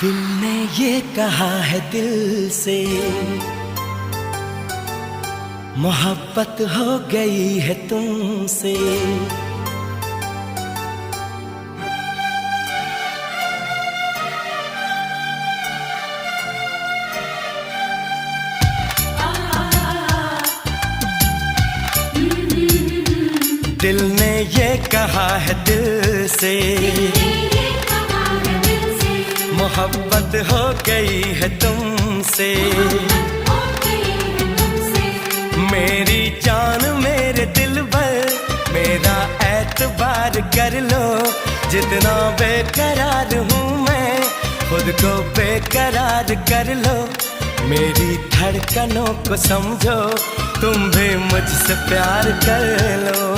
दिल ने ये कहा है दिल से, मोहब्बत हो गई है तुमसे। दिल ने ये कहा है दिल से, मोहब्बत हो गई है तुमसे। मेरी जान मेरे दिल पर मेरा एतबार कर लो। जितना बेकरार हूँ मैं खुद को बेकरार कर लो। मेरी धड़कनों को समझो, तुम भी मुझसे प्यार कर लो।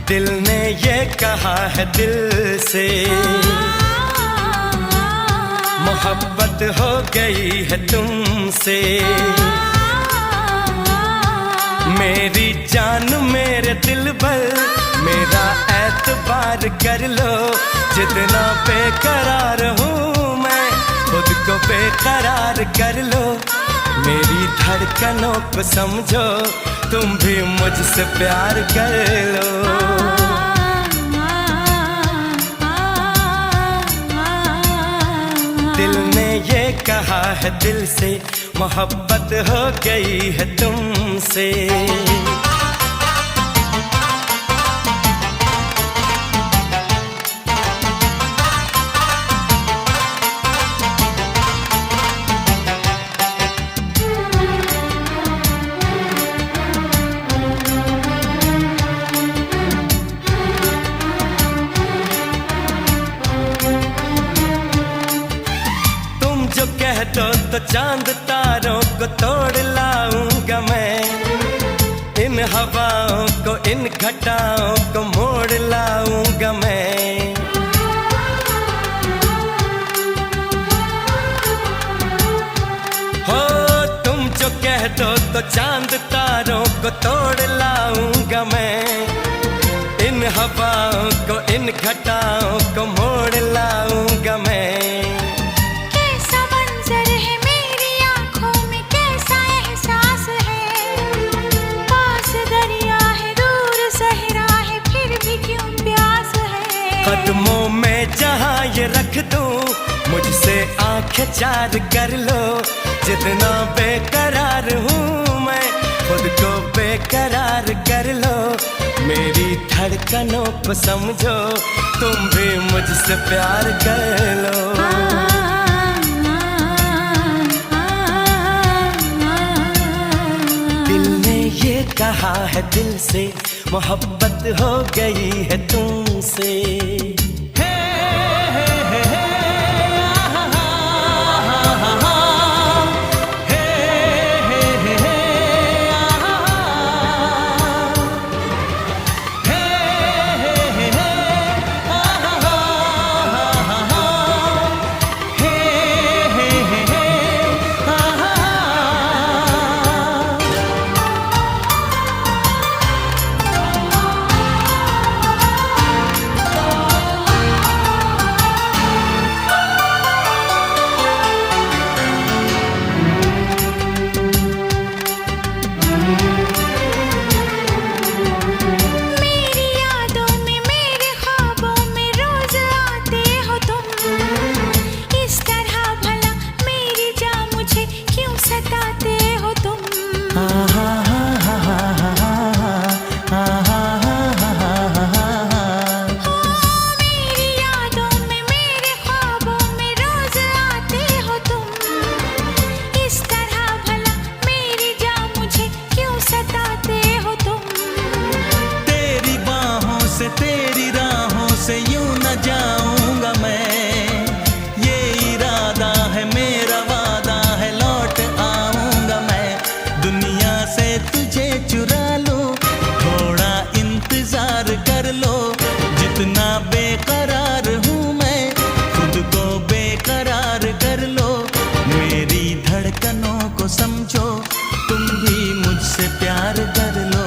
दिल ने ये कहा है दिल से, मोहब्बत हो गई है तुमसे। मेरी जान मेरे दिल पर मेरा एतबार कर लो। जितना बेकरार हूँ मैं खुद को बेकरार कर लो। मेरी धड़कनों को समझो, तुम भी मुझसे प्यार कर लो। दिल ने ये कहा है दिल से, मोहब्बत हो गई है तुमसे। कह दो तो चांद तारों को तोड़ लाऊंगा मैं। इन हवाओं को इन घटाओं को मोड़ लाऊंगा मैं। हो तुम जो कह दो तो चांद तारों को तोड़ लाऊंगा मैं। इन हवाओं को इन घटाओं को मोड़ लाऊंगा मैं। कदमों में जहाँ ये रख दूं, मुझसे आंखें चार कर लो। जितना बेकरार हूँ मैं खुद को बेकरार कर लो। मेरी धड़कनों को समझो, तुम भी मुझसे प्यार कर लो। दिल ने ये कहा है दिल से, मोहब्बत हो गई है तुमसे। तेरी राहों से यूं न जाऊंगा मैं। ये इरादा है मेरा, वादा है, लौट आऊंगा मैं। दुनिया से तुझे चुरा लूं, थोड़ा इंतजार कर लो। जितना बेकरार हूँ मैं खुद को बेकरार कर लो। मेरी धड़कनों को समझो, तुम भी मुझसे प्यार कर लो।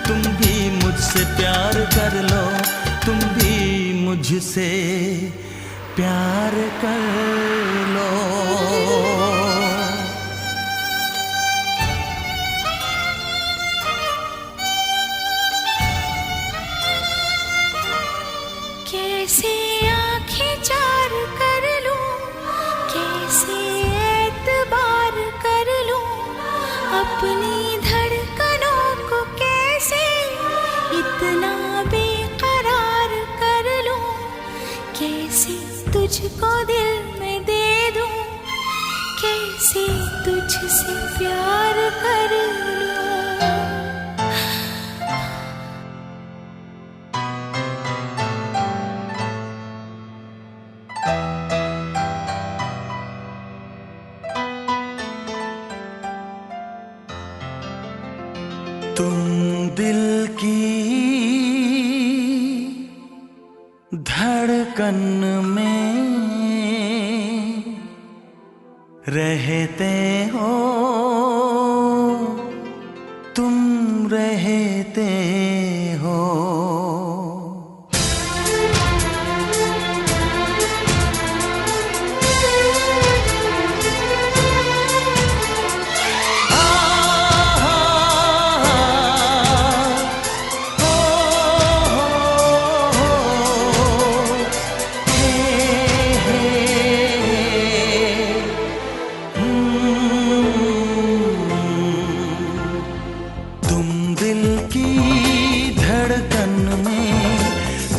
तुम भी मुझसे मुझसे प्यार कर लो, तुम भी मुझसे प्यार कर लो। कैसे आंखें चार कर लूं, कैसे एतबार कर लूं, अपनी धड़कनों को कैसे इतना बेकरार कर लूं, कैसे तुझको दिल में दे दूं, कैसे तुझसे प्यार कर लूं। तुम दिल की धड़कन में रहते हो, तुम रहते हो।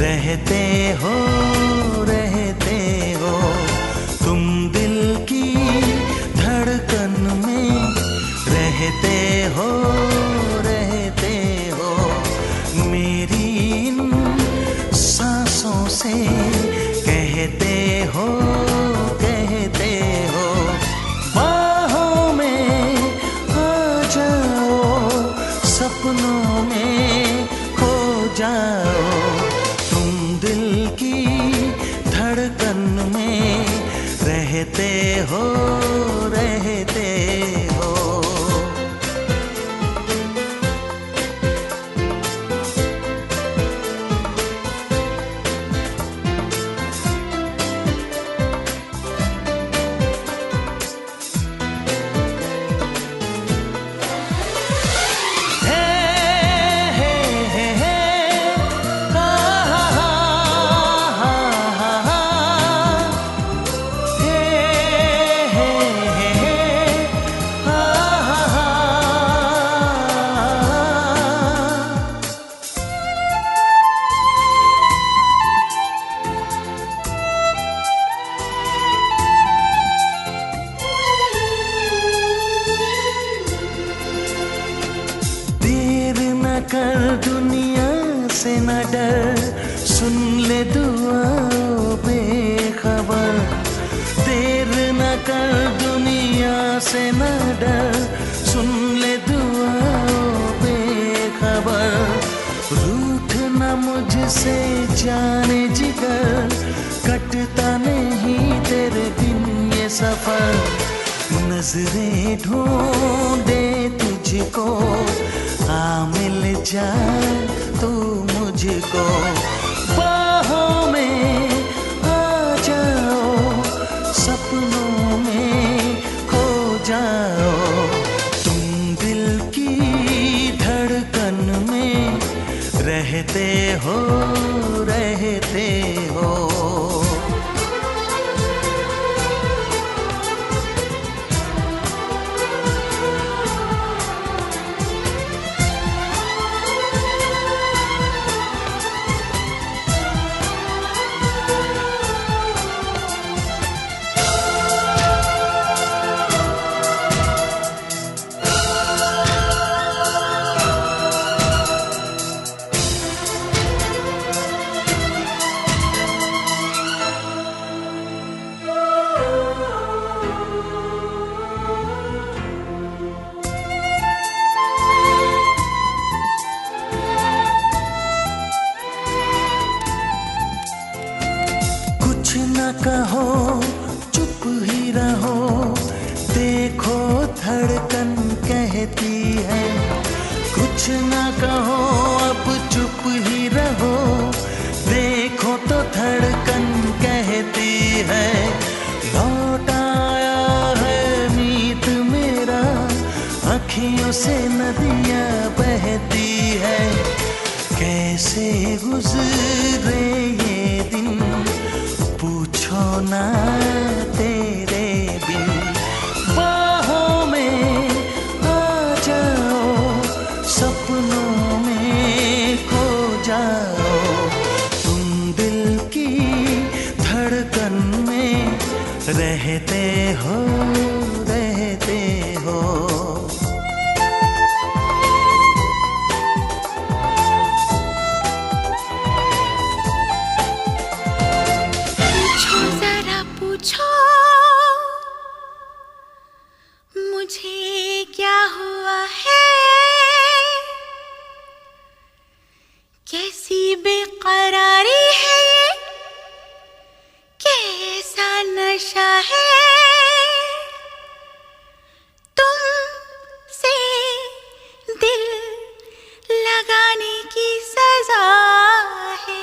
रहते हो, रहते हो, तुम दिल की धड़कन में रहते हो, रहते हो। मेरी इन सांसों से कहते हो, कहते हो। बाहों में आ जाओ, सपनों में खो जाओ, दिल की धड़कन में रहते हो, रहते हो। कर दुनिया से न डर, सुन ले दुआ बेखबर। देर न कर दुनिया से न डर, सुन ले दुआ बेखबर। रूठ न मुझसे जाने जिगर, कटता नहीं तेरे बिन ये सफर। नजरें ढूंढे तुझको, आ मिल जाए तू मुझको। बाहों में आ जाओ, सपनों में खो जाओ, तुम दिल की धड़कन में रहते हो, रहते हो। कहो चुप ही रहो, देखो धड़कन कहती है कुछ ना कहो अब चुप ही रहो, देखो तो धड़कन कहती है लौट आया है मीत मेरा, अखियों से नदियाँ बहती है। कैसे गुजरे ये दिन पूछो ना तेरे बिन, बाहों में आ जाओ, सपनों में खो जाओ, तुम दिल की धड़कन में रहते हो, रहते हो। पूछो जरा पूछो मुझे क्या हुआ है, कैसी बेकरारी है ये, कैसा नशा है, तुमसे दिल लगाने की सजा है।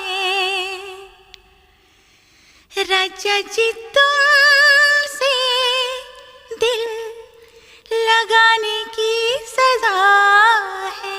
राजा जी तुमसे दिल लगाने की सजा है।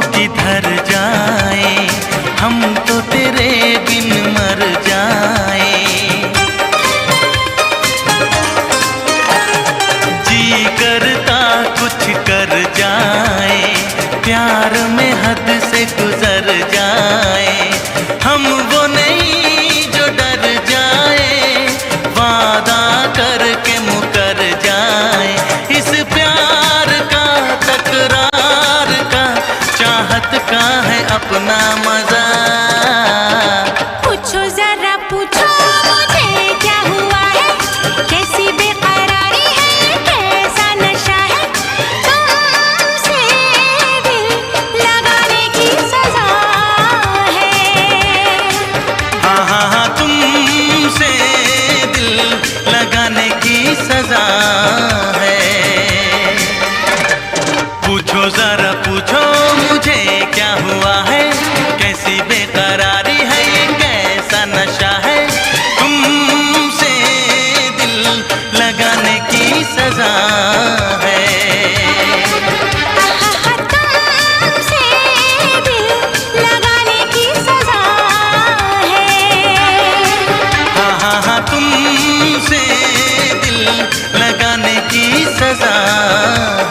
किधर जाए, हम तो तेरे बिन मर जाए। जी करता कुछ कर जाए, प्यार में हद से गुजर जाए। हम वो नहीं जो डर जाए, वादा करके मुकर जाए। इस प्यार का, तकरार का, चाहत का है अपना मजा। पूछो जरा पूछो मुझे क्या हुआ है, कैसी बेकरारी है, कैसा नशा है, तुमसे दिल लगाने की सजा है। हाँ हाँ हाँ, तुमसे दिल लगाने की सजा है। पूछो जरा पूछो मुझे क्या हुआ है, कैसी बेकरारी है, ये कैसा नशा है, तुमसे दिल लगाने की सजा है। तुमसे दिल लगाने की सजा है। हाँ हाँ हाँ, तुमसे दिल लगाने की सजा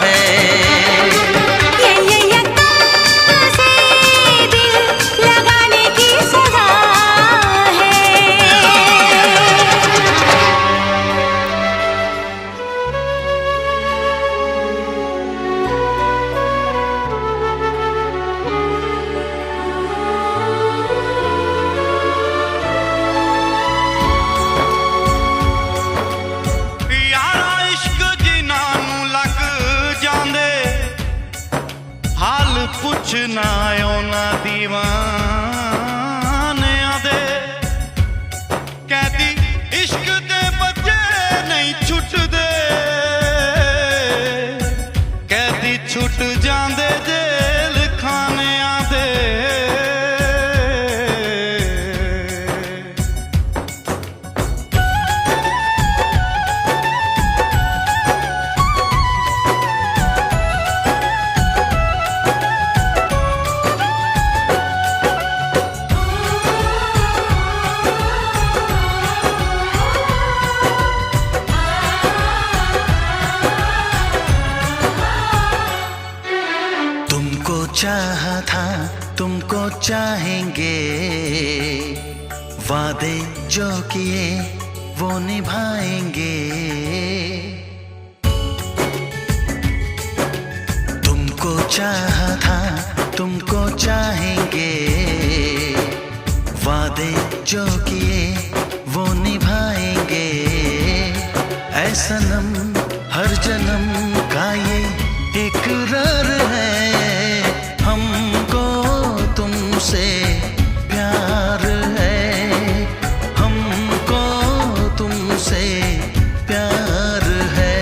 है। ये तुमसे दिल लगाने की सजा है। यारा इश्क जिन्हां नूं लग जांदे, हाल पुछना उन्हां दीवानियां दे। कहदी इश्क दे बच्चे नहीं छुटदे, कहदी छुट जांदे जेल खानियां दे। तुमको चाहा था, तुमको चाहेंगे, वादे जो किए वो निभाएंगे। तुमको चाहा था, तुमको चाहेंगे, वादे जो किए वो निभाएंगे। ऐ सनम हर जन्म का ये इकरार है, हमको तुमसे प्यार है, हमको तुमसे प्यार है।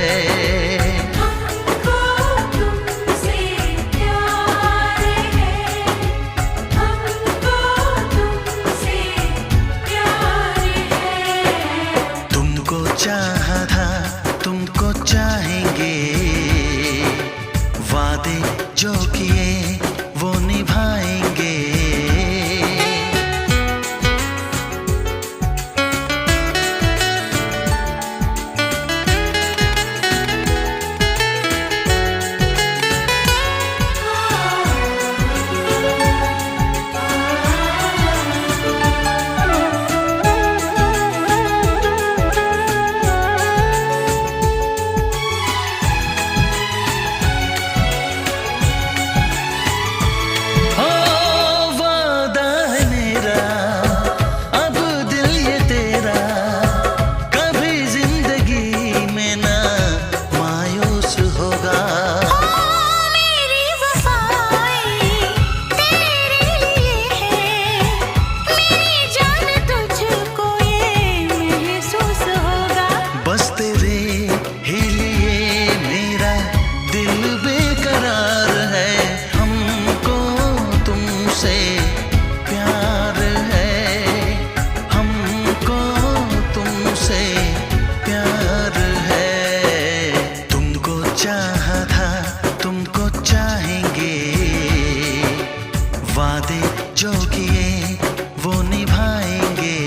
हमको तुमसे प्यार है, हमको तुमसे प्यार है। तुमको चाहा था, तुमको चाहेंगे, वादे जो किए वो निभाएंगे। वादे जो किए वो निभाएंगे।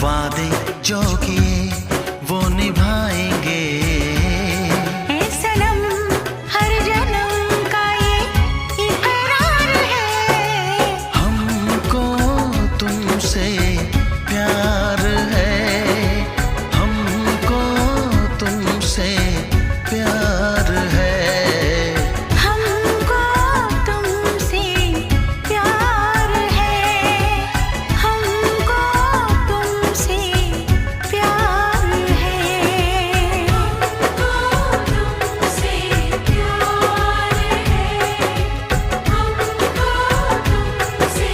वादे जो किए वो निभाएंगे। ऐ सनम हर जन्म का ये इकरार है। हमको तुमसे प्यार है, हमको तुमसे प्यार है। हमको तुमसे प्यार है, हमको तुमसे प्यार है, हमको तुमसे प्यार है, हमको तुमसे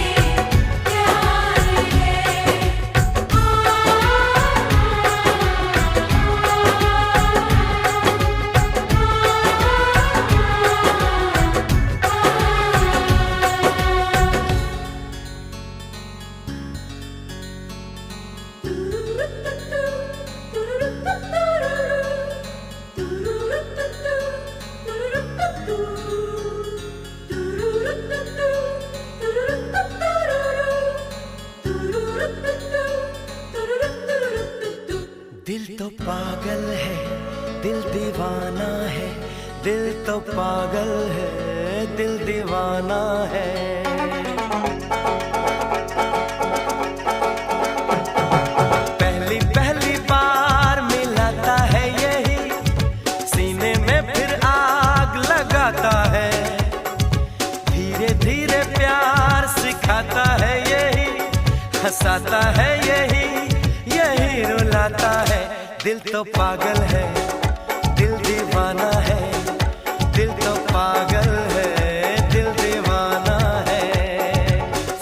दिल तो पागल है, दिल दीवाना है, दिल तो पागल है, दिल दीवाना है। पहली पहली बार मिलाता है यही, सीने में फिर आग लगाता है। धीरे धीरे प्यार सिखाता है यही, हंसाता है यही, यही रुलाता है। दिल तो पागल है, दिल दीवाना है, दिल तो पागल है, दिल दीवाना है।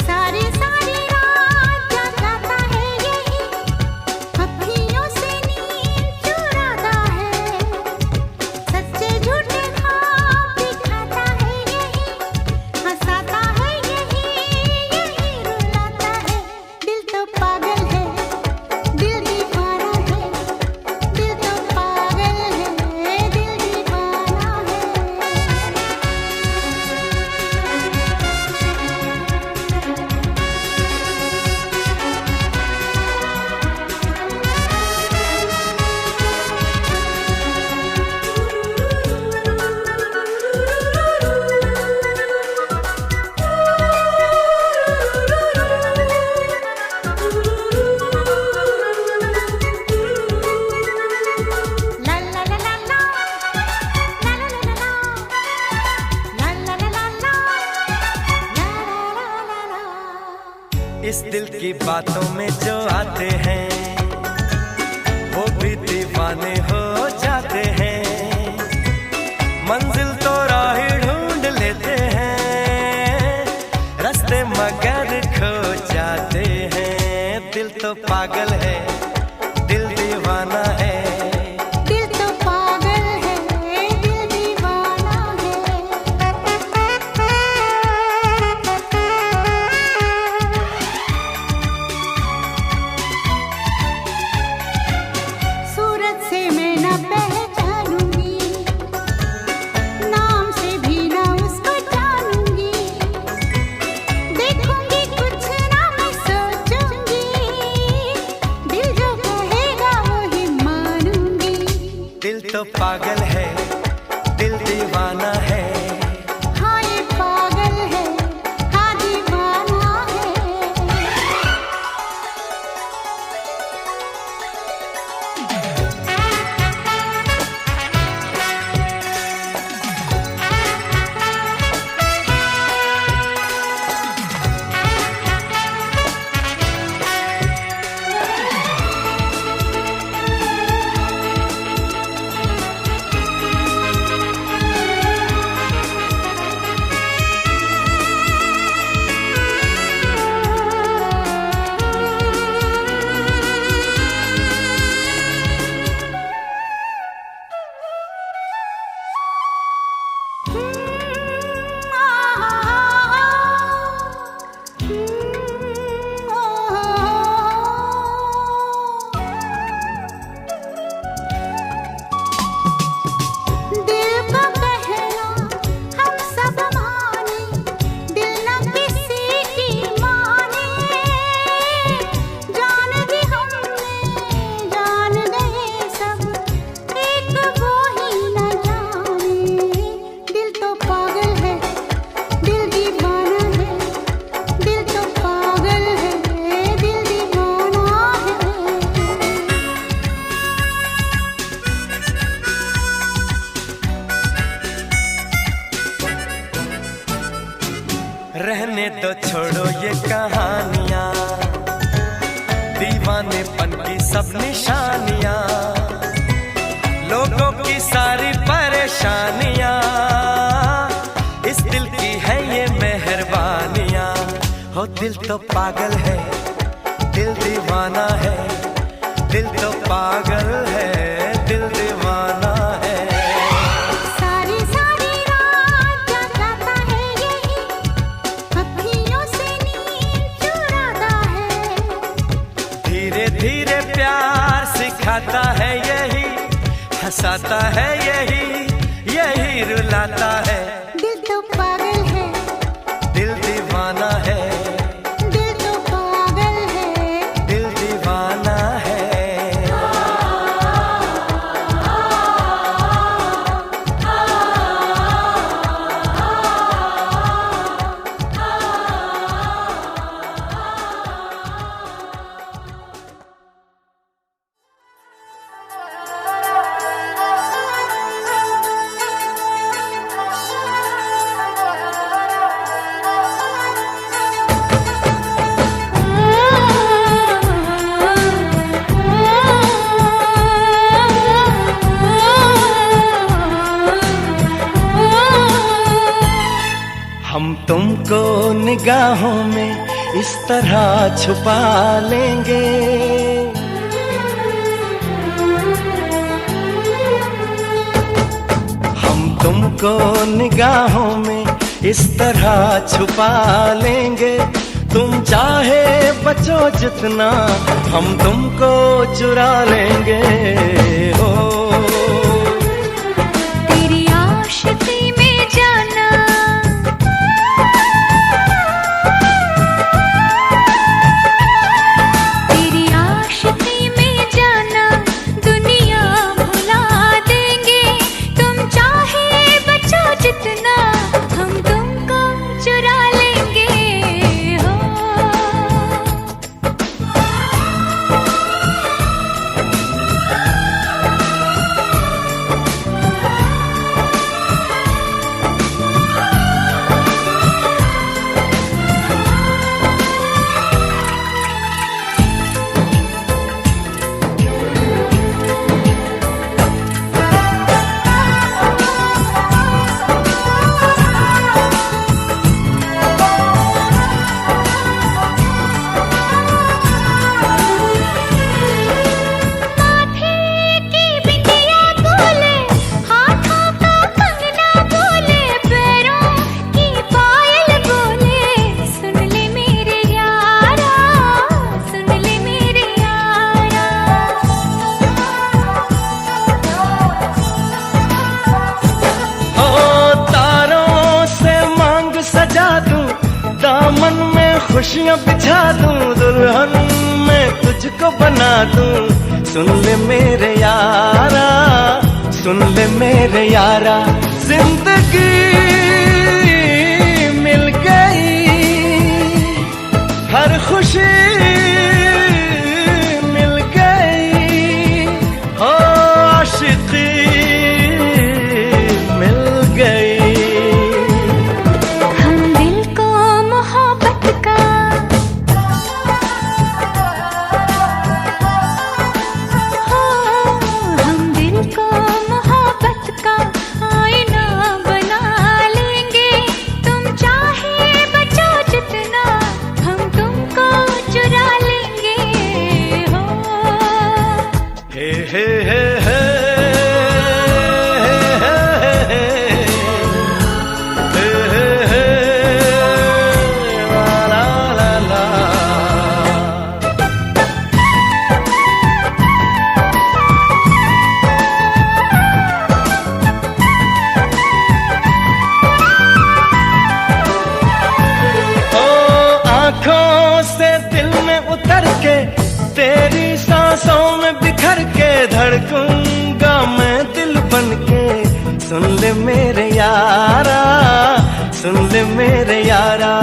सारी सारी रात जगाता है यही, अखियों से नींद चुराता है। सच्चे झूठे ख्वाब दिखाता है यही, हंसाता है यही, यही रुलाता है। दिल तो पागल है, दिल दीवाना है, दिल तो पागल है, दिल दीवाना है। La la la la la, la la la la la, la la la la la, la la la la। इस दिल की बातों में जो आते हैं वो भी दीवाने हो जाते हैं। मंजिल तो राह ढूंढ लेते हैं, रास्ते मगर खो जाते हैं। दिल तो पागल है, दिल दीवाना है। दिल तो पागल है, दिल दीवाना है। सूरत से मैं रहने दो छोड़ो ये कहानियां, दीवानेपन की सब निशानियां, लोगों की सारी परेशानियां, इस दिल की है ये मेहरबानियां। हो दिल तो पागल है, दिल दीवाना है, दिल तो पागल है, दिल दीवाना है। सारी सारी रात जगाता है यही, अखियों से नींद चुराता है। धीरे धीरे प्यार सिखाता है यही, हंसाता है यही, यही रुलाता है। दिल तो पागल है, दिल दीवाना है, दिल तो पागल है। दिल दीवाना है। हम तुमको निगाहों में इस तरह छुपा लेंगे, हम तुमको निगाहों में इस तरह छुपा लेंगे। तुम चाहे बचो जितना, हम तुमको चुरा लेंगे। हो तेरी आशिकी में जाना, तेरी आशिकी में जाना, दुनिया भुला देंगे। तुम चाहे बचो जितना, हम तुमको चुरा लेंगे। हो दामन में खुशियां बिछा दूं, दुल्हन मैं तुझको बना दूं। सुन ले मेरे यारा, सुन ले मेरे यारा, जिंदगी मिल गई, हर खुशी मिल गई। हो आशिकी मिल गई। हम दिल को मोहब्बत का आईना धड़कूंगा मैं दिल बनके, सुन ले मेरे यारा, सुन ले मेरे यारा।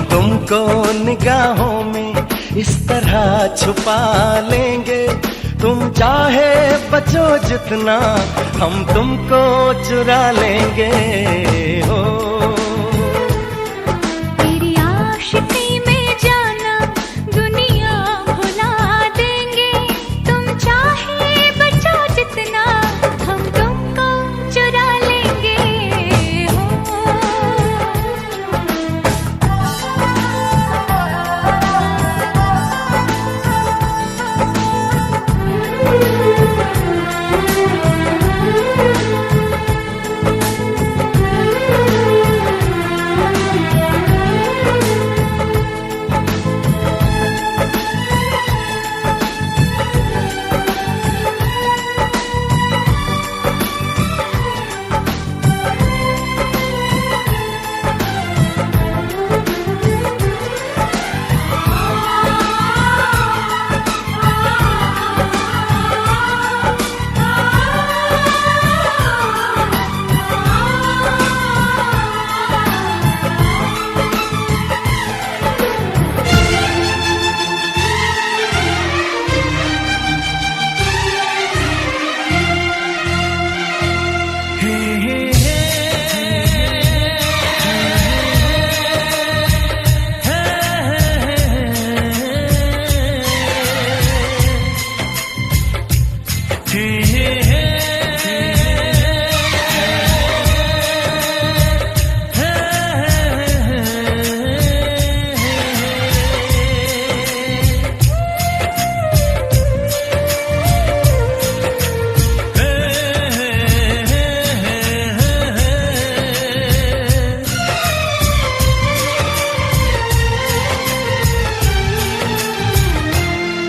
तुमको निगाहों में इस तरह छुपा लेंगे, तुम चाहे बचो जितना हम तुमको चुरा लेंगे हो। तेरी आशिकी में जाना दुनिया भुला देंगे, तुम चाहे बचो जितना हम तुमको चुरा लेंगे हो।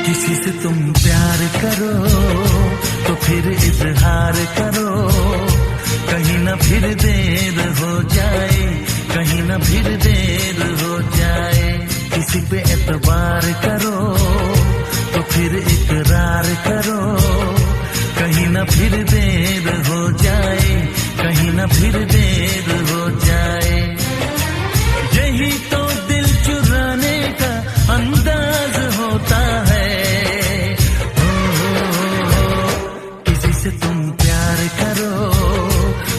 किसी से तुम प्यार करो तो फिर इजहार करो, कहीं ना फिर देर हो जाए, कहीं ना फिर देर हो जाए। किसी पे एतबार करो तो फिर इकरार करो, कहीं ना फिर देर हो जाए, कहीं ना फिर देर हो जाए। यही तो दिल चुराने का अंदाज होता है। किसी से तुम प्यार करो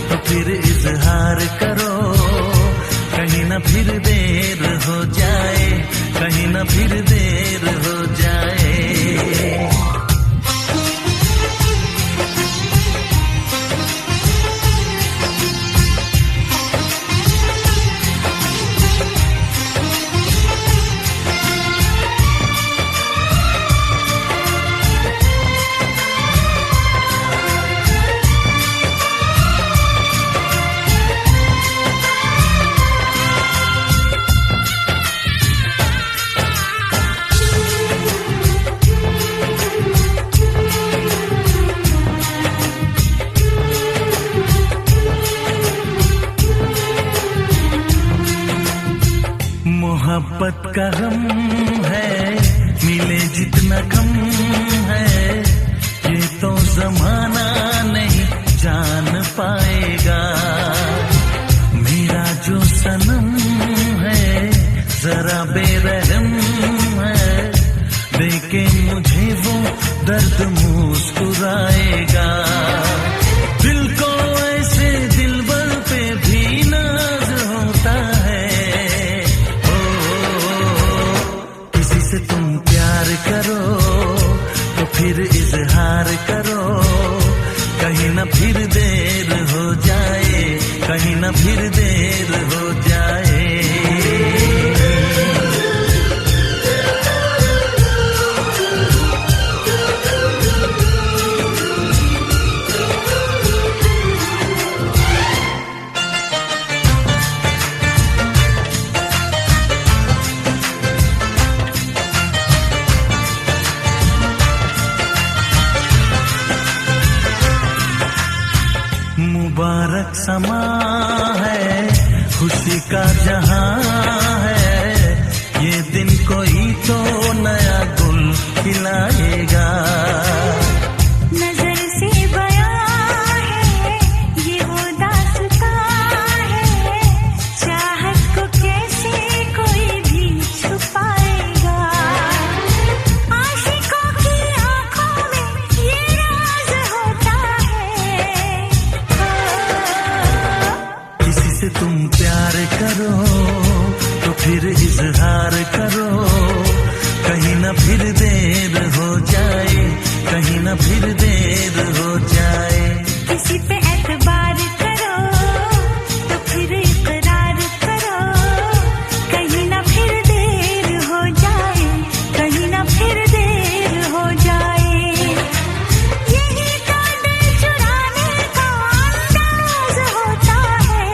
तो फिर इजहार करो, कहीं ना फिर देर हो जाए, कहीं ना फिर देर हो जाए। मोहब्बत का गम है, मिले जितना कम है, ये तो जमाना नहीं जान पाएगा। मेरा जो सनम है जरा बेरहम है, देके मुझे वो फिर देर हो जाए, कहीं ना फिर देर हो जाए। मुबारक समा है, खुशी का जहां है, ये दिन कोई तो नया गुल खिलाएगा। नजर से बयां है ये वो दास्तां है, चाहत को कैसे कोई भी छुपाएगा। आशिकों की आंखों में ये राज होता है। किसी से तुम प्यार करो तो फिर इजहार करो, कहीं ना फिर देर हो जाए, कहीं ना फिर देर हो जाए। किसी पे एतबार करो तो फिर इकरार करो, कहीं ना फिर देर हो जाए, कहीं ना फिर देर हो जाए। यही तो दिल चुराने का अंदाज होता है।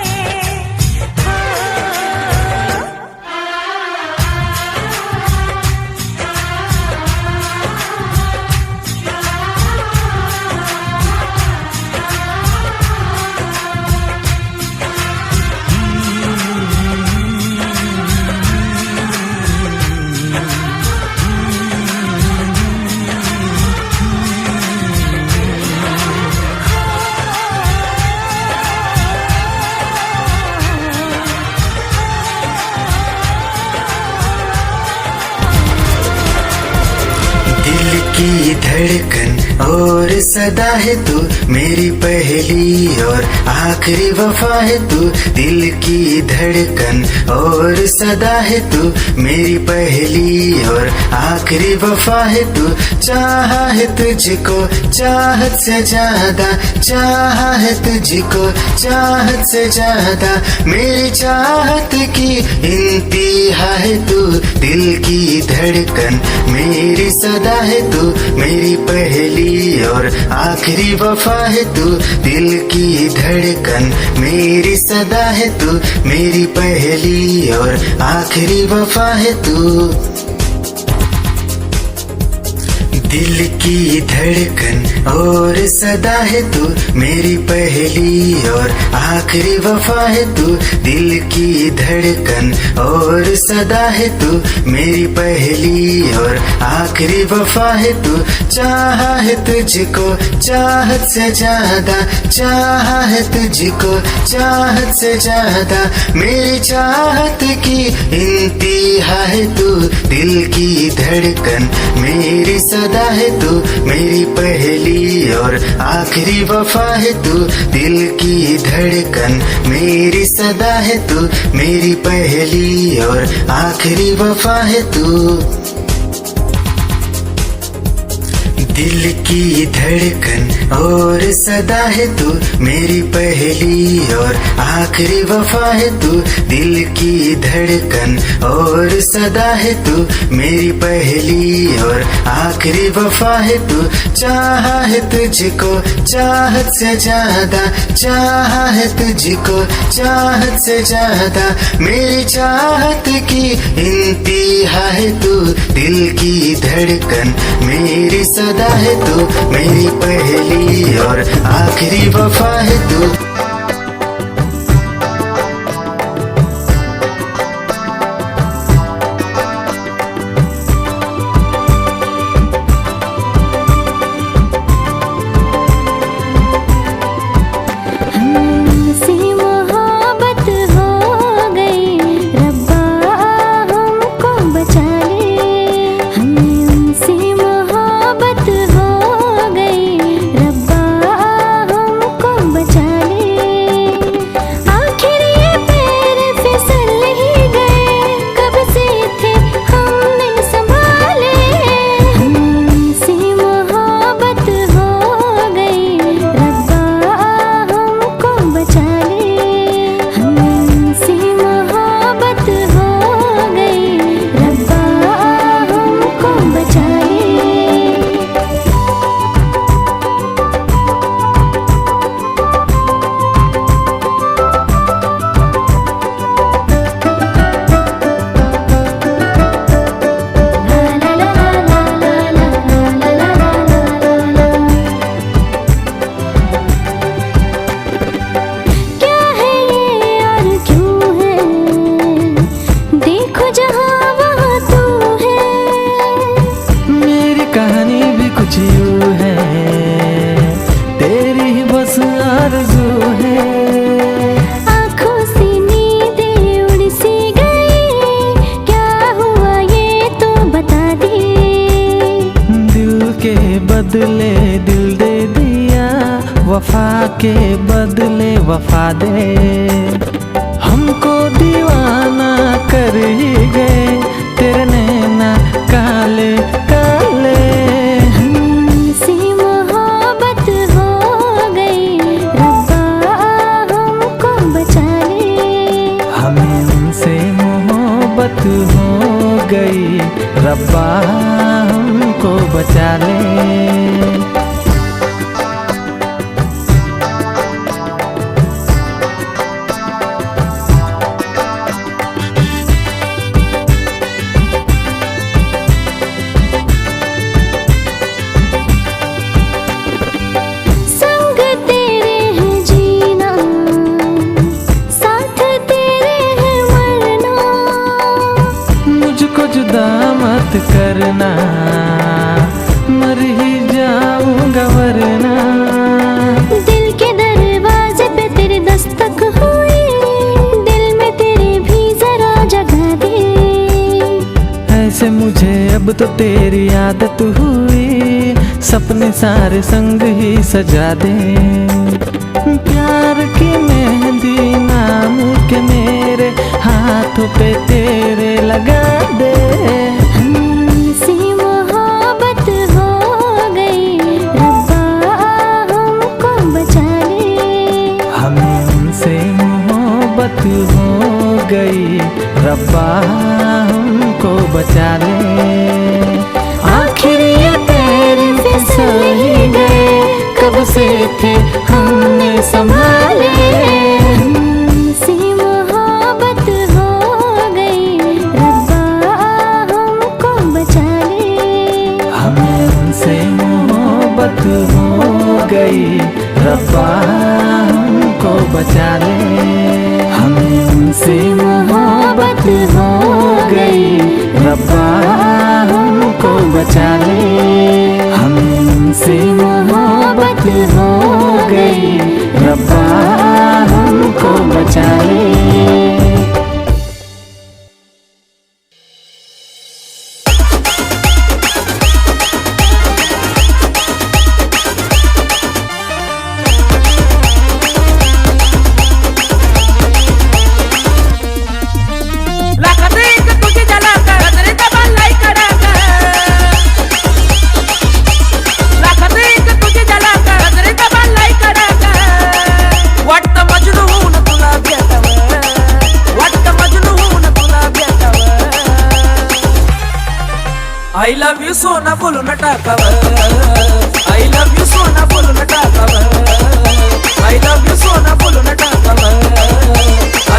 दिल की धड़कन और सदा है तू, मेरी पहली और आखिरी वफा है तू। दिल की धड़कन और सदा है तू, मेरी पहली और आखिरी वफा है तू। चाहा है तुझको चाहत से ज्यादा, चाहा है तुझको चाहत से ज्यादा, मेरी चाहत की इंतहा है तू। दिल की धड़कन मेरी सदा है तू, मेरी पहली और आखिरी वफा है तू। दिल की धड़कन मेरी सदा है तू, मेरी पहली और आखिरी वफा है तू। दिल की धड़कन और सदा है तू, मेरी पहली और आखिरी वफा है तू। दिल की धड़कन और सदा है तू, मेरी पहली और आखिरी वफा है तू। चाहा है तुझको चाहत से ज्यादा, चाहा है तुझको चाहत से ज्यादा, मेरी चाहत की इंतहा है तू। दिल की धड़कन मेरी सदा है तू, मेरी पहली और आखिरी वफा है तू। दिल की धड़कन मेरी सदा है तू, मेरी पहली और आखिरी वफा है तू। दिल की धड़कन और सदा है तू, मेरी पहली और आखिरी वफा है तू। दिल की धड़कन और सदा है तू, मेरी पहली और आखिरी वफा है तू। चाहा है तुझको चाहत से ज्यादा, चाहा है तुझको चाहत से ज्यादा, मेरी चाहत की इंतहा है तू। दिल की धड़कन मेरी सदा है तू, मेरी पहली और आखिरी वफा है तू। बचा ले के बदले वफा दे। हमको दीवाना कर ही गए तेरे नैना काले काले। हमसे मोहब्बत हो गई, रब्बा हमको बचा ले। हमें उनसे मोहब्बत हो गई, रब्बा हमको बचा ले। संग तेरे है जीना, साथ तेरे है मरना। मुझको जुदा मत करना, मर ही जाऊंगा वरना। दिल के दरवाजे पे तेरे दस्तक हुई, दिल में तेरे भी जरा जगह दे। ऐसे मुझे अब तो तेरी आदत हुई, सपने सारे संग ही सजा दे। प्यार की मेहंदी नाम के मेरे हाथों पे तेरे लगा दे। हमसे मोहब्बत हो गई, रब्बा हमको बचा ले। हमें उनसे मोहब्बत हो गई, रब्बा हमको बचा ले। आखिर ये तेरे फिसल ही गए, कब से थे हमने संभाले। हमसे मोहब्बत हो गई, रब्बा हमको बचा ले। हमें उनसे मोहब्बत हो गई, रब्बा हमको बचा ले। हमें उनसे मोहब्बत हो गई, रब्बा हमको बचा ले। हमें उनसे मोहब्बत हो गई, रब्बा हमको बचा ले। I love you सोना बोलून टाकावं, I love you सोना बोलून टाकावं, I love you सोना बोलून टाकावं,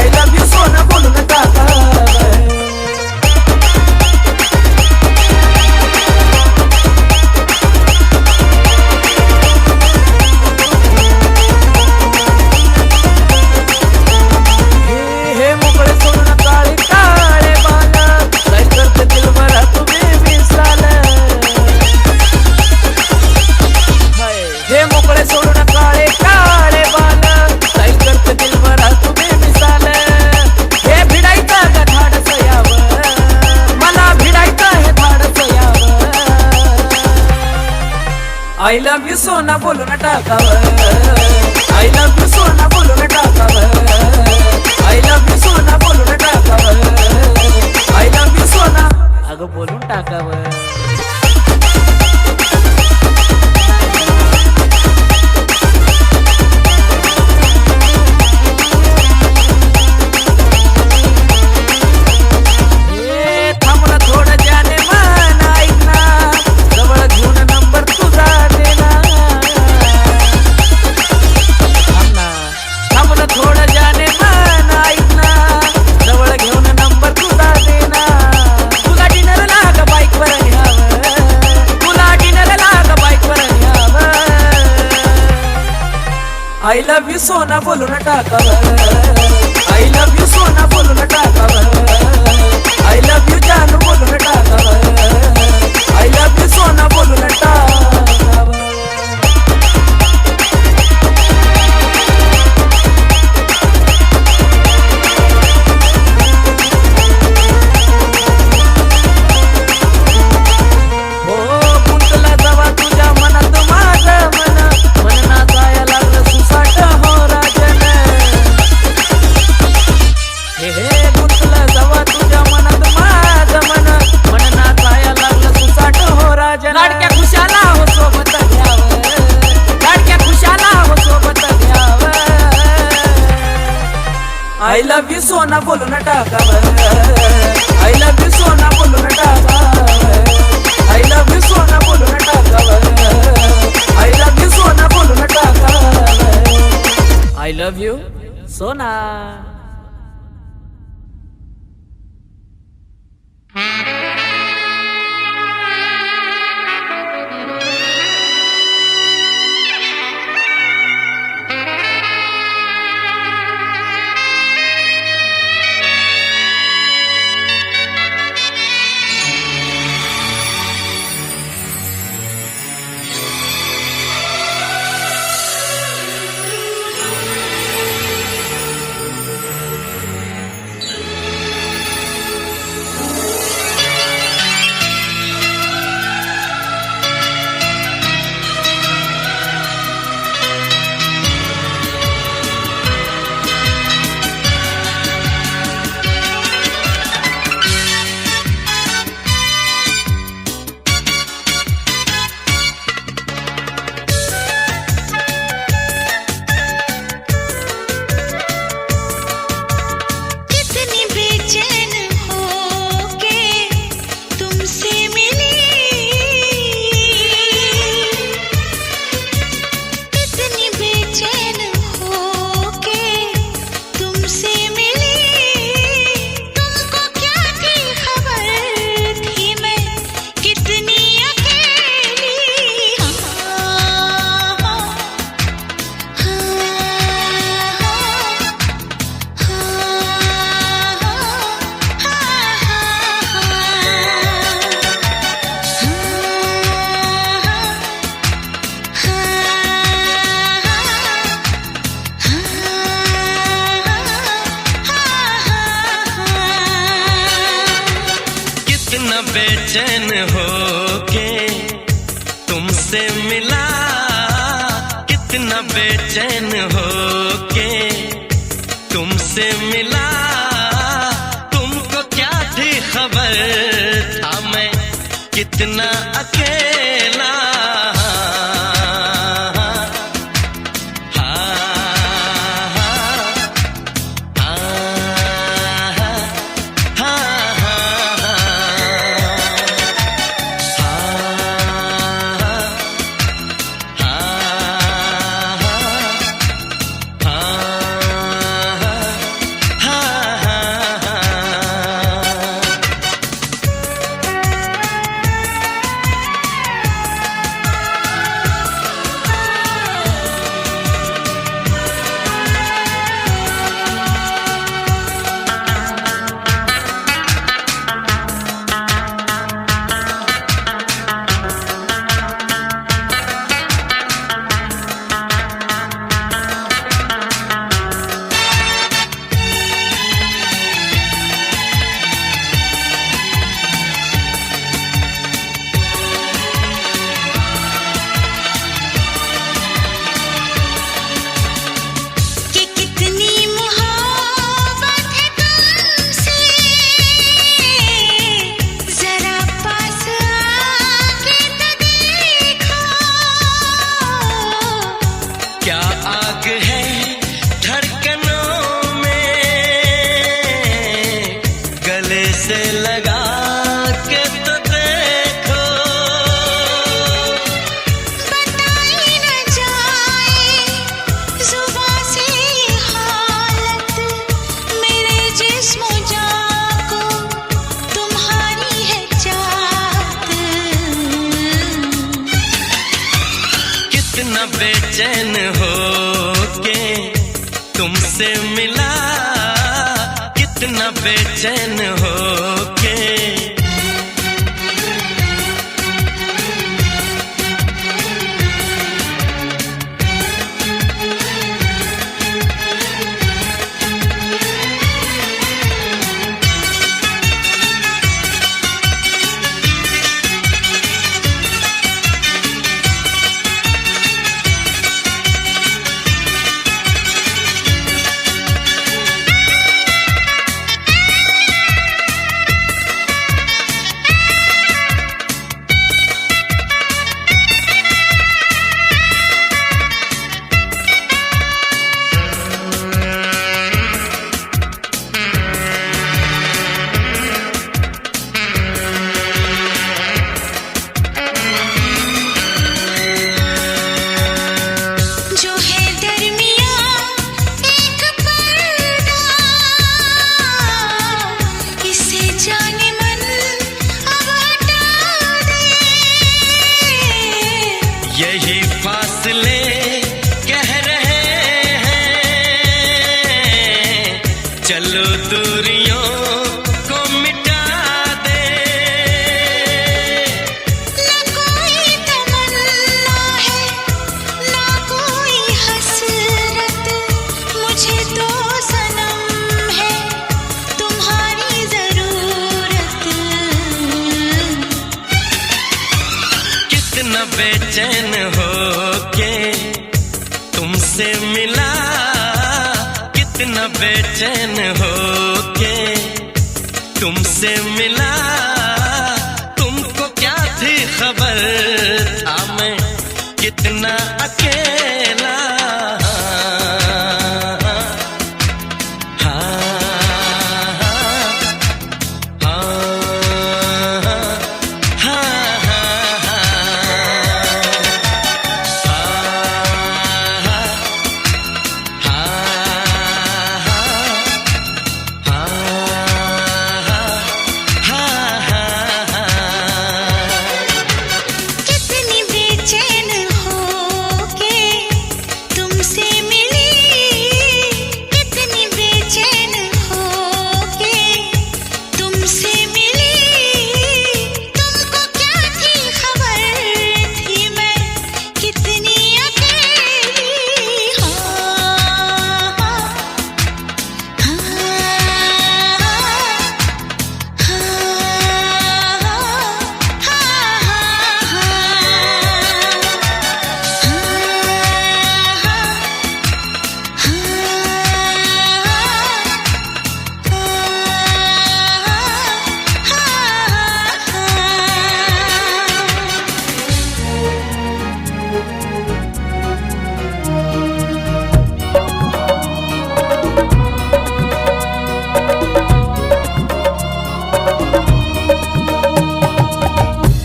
I love you सोना बोलून टाकावं। हे मोकळे सोडून काळे काळे बाल, काय करते दिल मला तुम्ही मिसाल। हे मोकळे सोडून काळे काळे बाल, काय करते दिल मला तुम्ही मिसाल। हे भिडायचं का धाडस यावं, मला भिडायचं हे धाडस यावं। I love you सोना बोलून टाकावं, I love you सोना बोलून टाकावं, I love you सोना बोलून टाकावं, I love you सोना अगं बोलून टाकावं। थांबला थोडं जाने मन ऐक ना, जवळ घेऊन नंबर तुझा देना। थांबला थोडं जाने मन ऐक ना, जवळ घेऊन नंबर तुझा देना। तुला डिनर लाग बाईक वर न्यावं, तुला डिनर लाग बाईक वर न्यावं। I love you सोना बोलून टाकावं, I love you सोना बोलून टाकावं, I love you जानू बोलून टाकावं, I love you सोना बोलून टाकावं। हो गुंतला जवा तुझ्या मनात माझं मन, मन नाचाया लागलं सुसाट I love you सोना बोलून टाकावं I love you सोना बोलून टाकावं I love you सोना बोलून टाकावं I love you सोना बोलून टाकावं I love you सोना. बेचैन हो के तुमसे मिला, कितना बेचैन हो के तुमसे मिला। तुमको क्या थी खबर था मैं कितना अकेला। बेचैन हो के तुमसे मिला, कितना बेचैन हो के। जो दूरियों को मिटा दे। ना कोई तमन्ना है ना कोई हसरत, मुझे तो सनम है तुम्हारी जरूरत। कितना बेचैन हो के तुमसे मिला, कितना बेचैन हो के तुमसे मिला। तुमको क्या थी खबर था मैं कितना अकेला। कितनी बेचैन होके तुमसे मिली, कितनी बेचैन होके तुमसे मिली। तुमको क्या थी खबर थी मैं कितनी अकेली।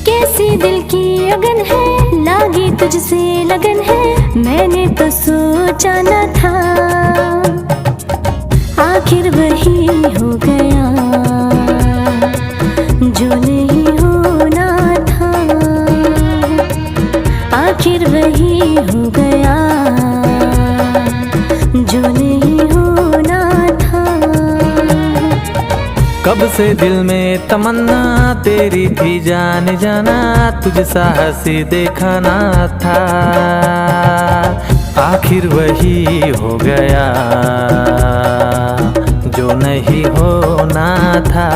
कैसी दिल की अगन है, लागी तुझसे लगन है। मैंने तो सोचा न था आखिर वही हो गया जो नहीं होना था। आखिर वही हो गया जो नहीं होना था। कब से दिल में तमन्ना तेरी थी जाने जाना, तुझसा हंसी देखा ना था। आखिर वही हो गया जो नहीं होना था।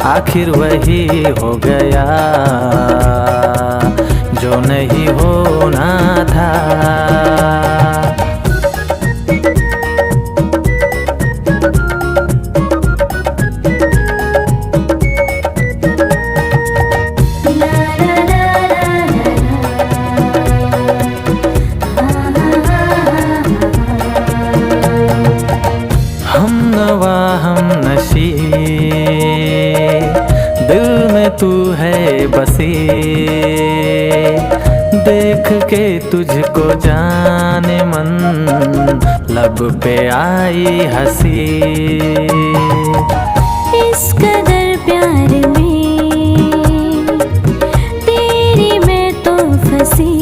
आखिर वही हो गया जो नहीं होना था। हम नवा हम नशी दिल में तू है बसी, देख के तुझको जाने मन लब पे आई हंसी। इस कदर प्यार में तेरी मैं तो फंसी,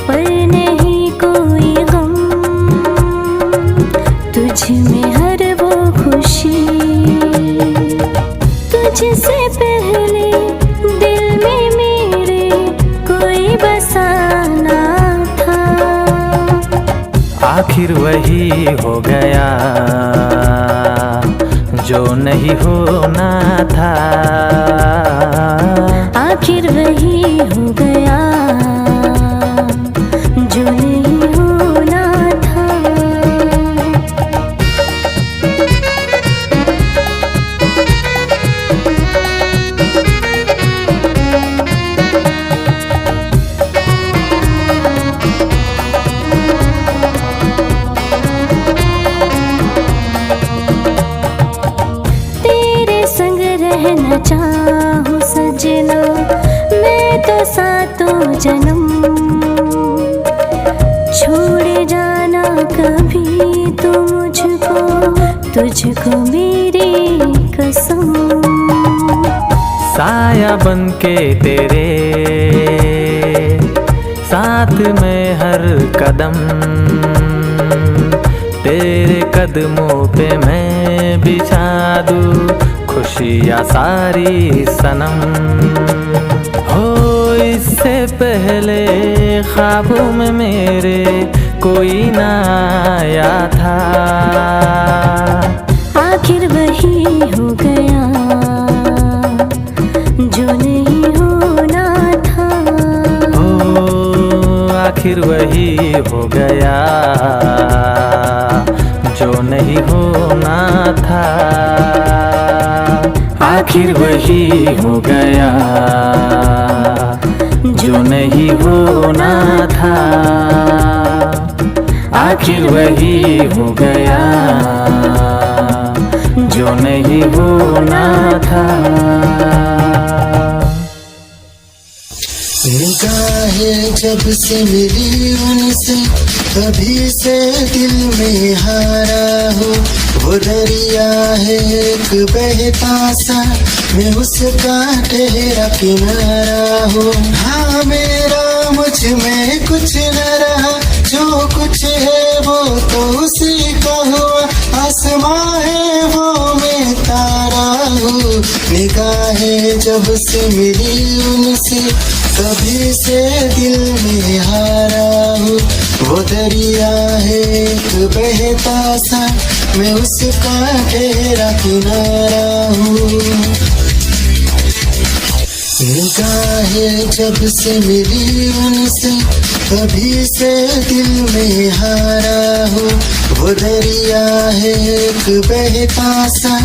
पर नहीं कोई गम तुझ में हर वो खुशी। तुझसे पहले दिल में मेरे कोई बसाना था। आखिर वही हो गया जो नहीं होना था। आखिर वही हो गया जो नहीं होना था। तेरे संग रहना चाहूं सजना, मैं तो सातों जन्म। छोड़ जाना कभी तो मुझको, तुझको मेरी कसम। साया बन के तेरे साथ में हर कदम, कदमों पे मैं बिछा दूं खुशियाँ सारी सनम। हो इससे पहले ख्वाबों में मेरे कोई ना आया था, आखिर वही हो गया जो नहीं होना था। आखिर वही हो गया जो नहीं होना था, आखिर वही हो गया जो नहीं होना था, आखिर वही हो गया जो नहीं होना था। निगाहें जब से मिली उनसे तभी से दिल में हारा हो, वो दरिया है एक बहता सा मैं उसका ठहरा किनारा हो। हाँ मेरा मुझ में कुछ न रहा, जो कुछ है वो तो उसी का हुआ, आसमां है वो मैं तारा हूँ। निगाहें जब से मिली उनसे तभी से दिल में हारा हूँ, वो दरिया है एक बहता सा मैं उसका ठहरा किनारा हूँ। निगाहें जब से मिली उनसे तभी से दिल में हारा हूँ, वो दरिया है एक बहता सा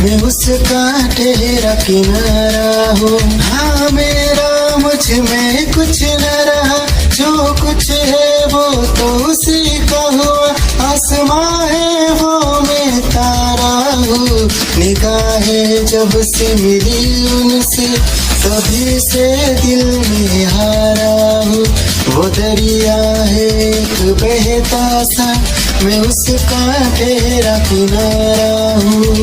मैं उसका ठहरा किनारा हूँ। हाँ मेरा मुझ में कुछ न रहा, जो कुछ है वो तो उसी का हुआ, आसमां है वो मैं तारा हूँ। निगाहें जब से मिली उनसे तभी से दिल में हारा हूँ, वो दरिया है एक बहता सा मैं उसका ठहरा किनारा हूँ।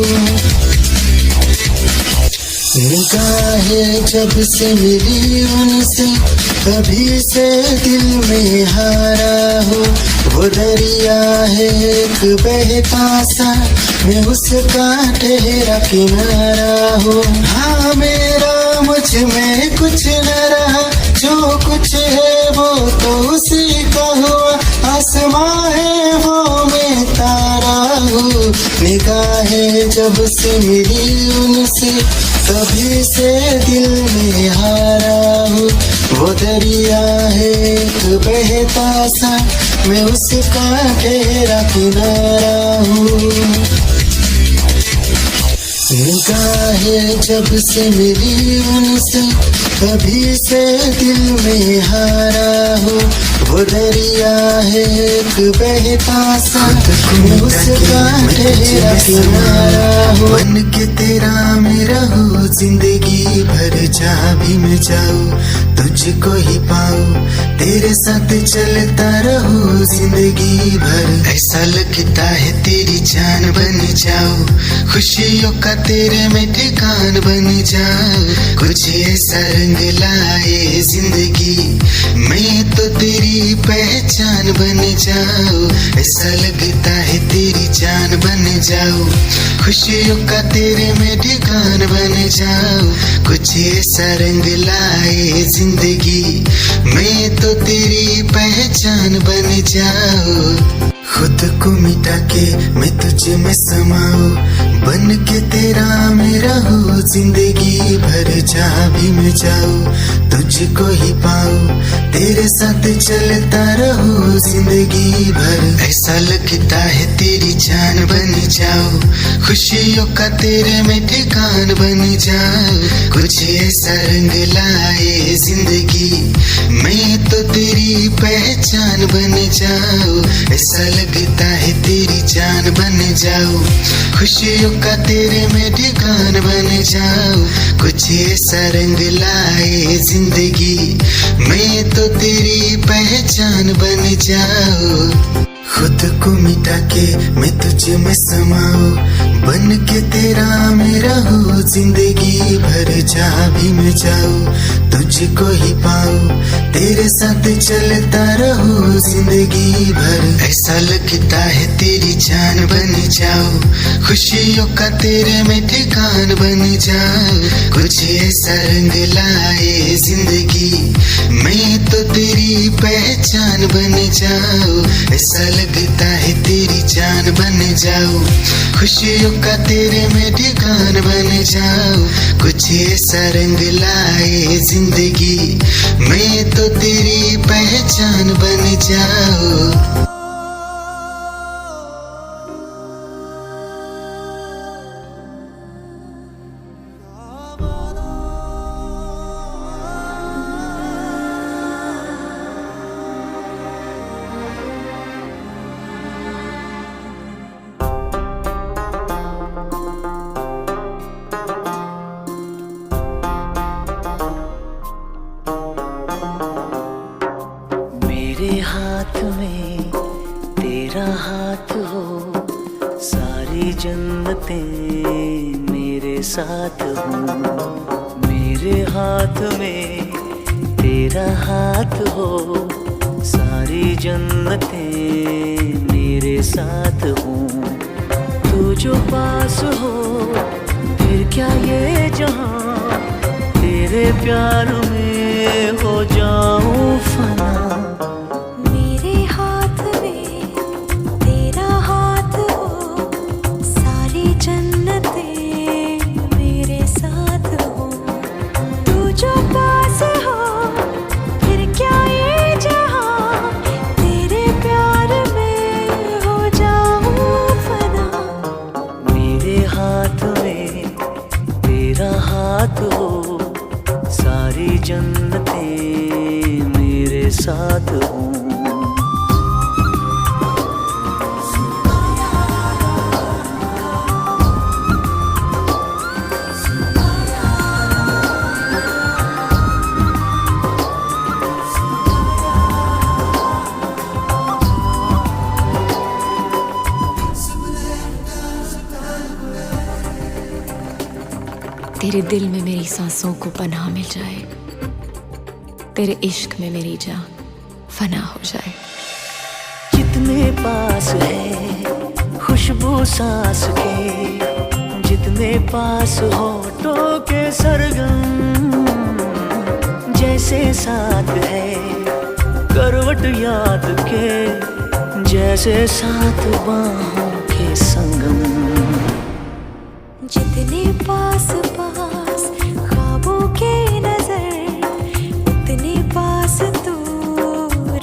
निगाहें जब से मिली उनसे तभी से दिल में हारा हूँ, वो दरिया है एक बहता सा मैं उसका ठहरा किनारा हूँ। हाँ मेरा मुझ में कुछ न रहा, जो कुछ है वो तो उसी का हुआ, आसमां है वो मैं तारा हूँ। निगाहें जब से मिली उनसे तभी से दिल में हारा हूँ, वो दरिया है एक बहता सा मैं उसका ठहरा किनारा हूँ। निगाहें जब से मिली उनसे तभी से दिल में हारा हूँ, वो दरिया है एक बहता सा मैं उसका ठहरा किनारा हूँ। बन के तेरा मैं रहूँ जिंदगी भर, जहाँ भी मैं जाऊँ तुझको ही पाऊँ, तेरे साथ चलता रहूँ जिंदगी भर। ऐसा लगता है तेरी जान बन जाऊँ, खुशियों का तेरे में ठिकान बन जाऊँ। कुछ ऐसा रंग लाए जिंदगी मैं तो तेरी पहचान बन जाऊँ। ऐसा लगता है तेरी जान बन जाऊँ, खुशियों का तेरे में ठिकान बन जाऊँ। कुछ ऐसा रंग लाए जिंदगी मैं तो तेरी पहचान बन जाऊँ। खुद को मिटा के मैं तुझे में समाऊं, बन के तेरा मैं रहूं जिंदगी भर। जहाँ भी मैं जाऊं तुझको ही पाऊं, तेरे साथ चलता रहूं जिंदगी भर। ऐसा लगता है तेरी जान बन जाऊं, खुशियों का तेरे में ठिकान बन जाऊं। कुछ ऐसा रंग लाए जिंदगी मैं तो तेरी पहचान बन जाऊं। ऐसा लगता है तेरी जान बन जाऊं, खुशियों का तेरे में ठिकान बन जाऊं। कुछ ऐसा रंग लाए जिंदगी मैं तो तेरी पहचान बन जाऊं। खुद को मिटा के मैं तुझे में समाऊं, बन के तेरा मैं रहूं जिंदगी भर। जहाँ भी मैं जाऊं तुझको ही पाऊं, तेरे साथ चलता रहूं जिंदगी भर। ऐसा लगता है तेरी जान बन जाऊं, खुशियों का तेरे में ठिकान बन जाऊं। कुछ ऐसा रंग लाए जिंदगी, मैं तो तेरी पहचान बन जाऊं। ऐसा लगता है तेरी जान बन जाऊं, खुशियों का तेरे में ठिकान बन जाऊं। कुछ ऐसा रंग लाए जिंदगी, मैं तो तेरी पहचान बन जाऊं। मेरे हाथ में तेरा हाथ हो, सारी जन्नतें मेरे साथ हो। मेरे हाथ में तेरा हाथ हो, सारी जन्नतें मेरे साथ हो। तू जो पास हो फिर क्या ये जहां, तेरे प्यार में हो जाऊं फना। मेरे हाथ में तेरा हाथ हो, सारी जन्नतें मेरे साथ हो। तू जो पास हो फिर क्या ये जहां, तेरे प्यार में हो जाऊं फना। मेरे हाथ में तेरा हाथ हो, सारी जन्नतें मेरे साथ हो। तेरे दिल में मेरी सांसों को पनाह मिल जाए, तेरे इश्क में मेरी जान फना हो जाए। जितने पास है खुशबू सांस के, जितने पास होठों के सरगम, जैसे साथ है करवट याद के, जैसे साथ बाहों के संगम। जितने पास पास ख्वाबों के नजर, उतने पास तू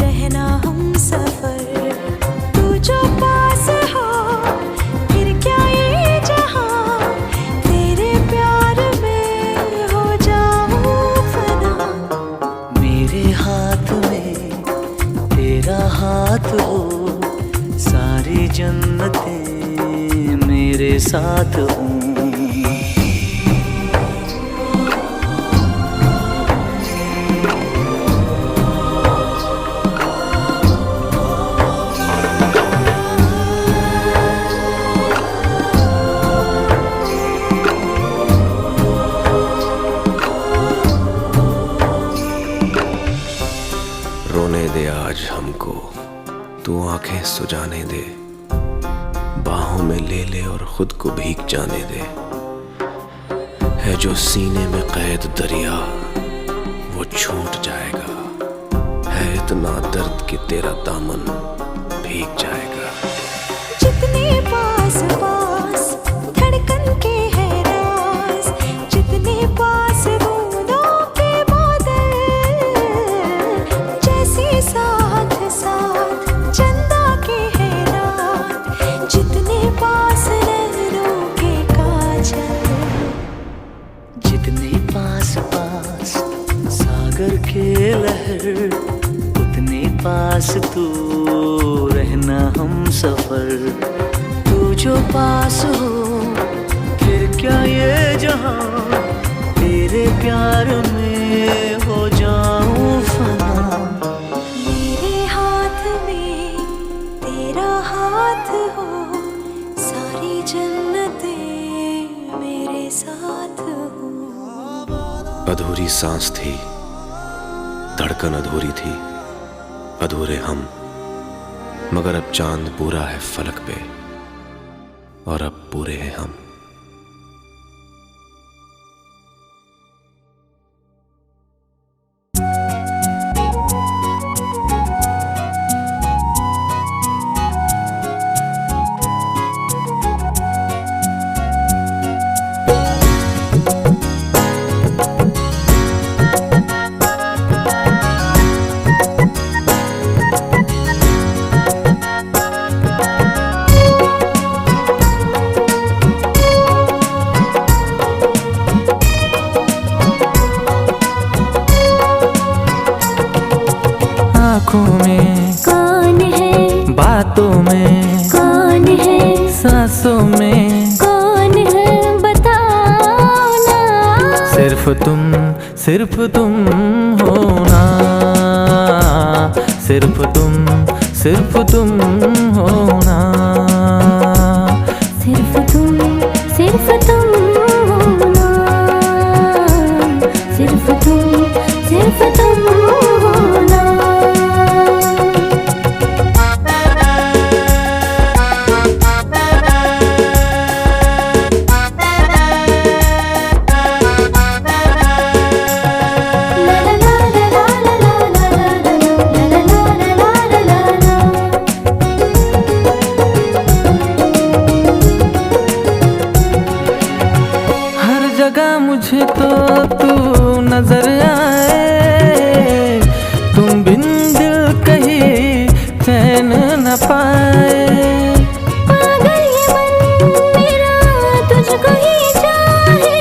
रहना हम सफर। तू जो पास हो फिर क्या ये जहां, तेरे प्यार में हो जाऊं फना। मेरे हाथ में तेरा हाथ हो, सारी जन्नतें मेरे साथ हो। रोने दे आज हमको, तू आंखें सुजाने दे, बाहों में ले ले और खुद को भीग जाने दे। है जो सीने में कैद दरिया वो छूट जाएगा, है इतना दर्द कि तेरा दामन भीग जाएगा। जितने पास पास धड़कन के है राज, जितने पास बूंदों के बादल, जैसे साथ साथ चंदा के है रात, जितने पास नैनों के काजल। जितने पास पास सागर के लहर, उतने पास तू रहना हम सफर। तू जो पास हो फिर क्या ये जहां, तेरे प्यार में हो जाऊं फना। मेरे हाथ में तेरा हाथ हो, सारी जन्नतें मेरे साथ हो। अधूरी सांस थी धड़कन अधूरी थी, अधूरे हम, मगर अब चांद पूरा है फलक पे और अब पूरे हैं हम। आँखों में कौन है, बातों में कौन है, सांसों में कौन है बताओ ना। सिर्फ तुम हो ना, सिर्फ तुम हो ना, सिर्फ तुम हो ना, सिर्फ तुम हो ना। ला ला ला ला ला ला ला ला ला ला ला। हर जगह मुझे तो तू नजर आए, तुम बिन दिल कहीं चैन न पाए। पागल ये मन मेरा तुझको ही चाहे,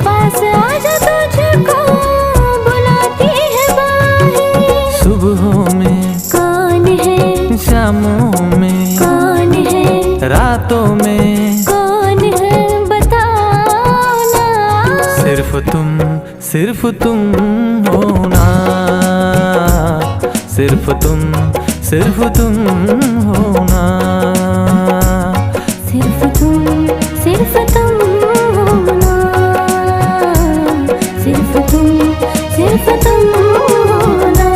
पास आजा तुझको बुलाती है बाहें। सुबहों में कौन है, शामों में कौन है, रातों में कौन है बताओ ना। सिर्फ तुम हो ना, सिर्फ तुम हो ना, सिर्फ तुम हो ना, सिर्फ तुम हो ना।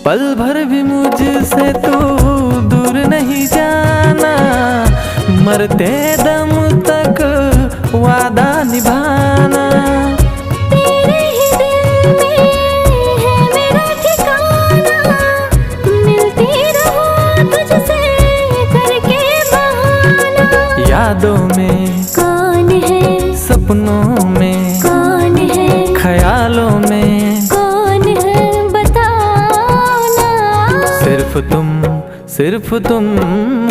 पल भर भी मुझसे तू दूर नहीं जाना, मरते दम तक वादा निभाना। तेरे ही दिल में है मेरा ठिकाना, मिलती रहूं तुझसे करके बहाना। यादों में कौन है, सपनों में कौन है, ख्यालों में कौन है बताओ ना। सिर्फ तुम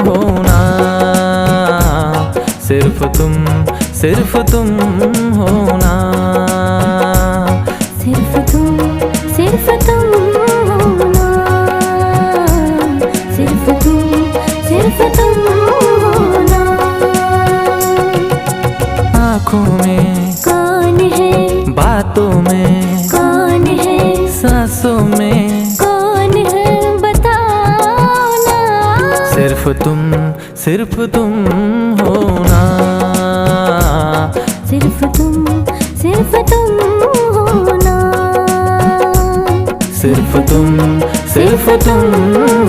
हो ना, सिर्फ तुम हो ना। सिर्फ तुम हो ना, सिर्फ तुम हो ना। आँखों में कौन है, बातों में कौन है, सांसों में कौन है बताओ ना। सिर्फ तुम हो ना, सिर्फ तुम हो ना। सिर्फ तुम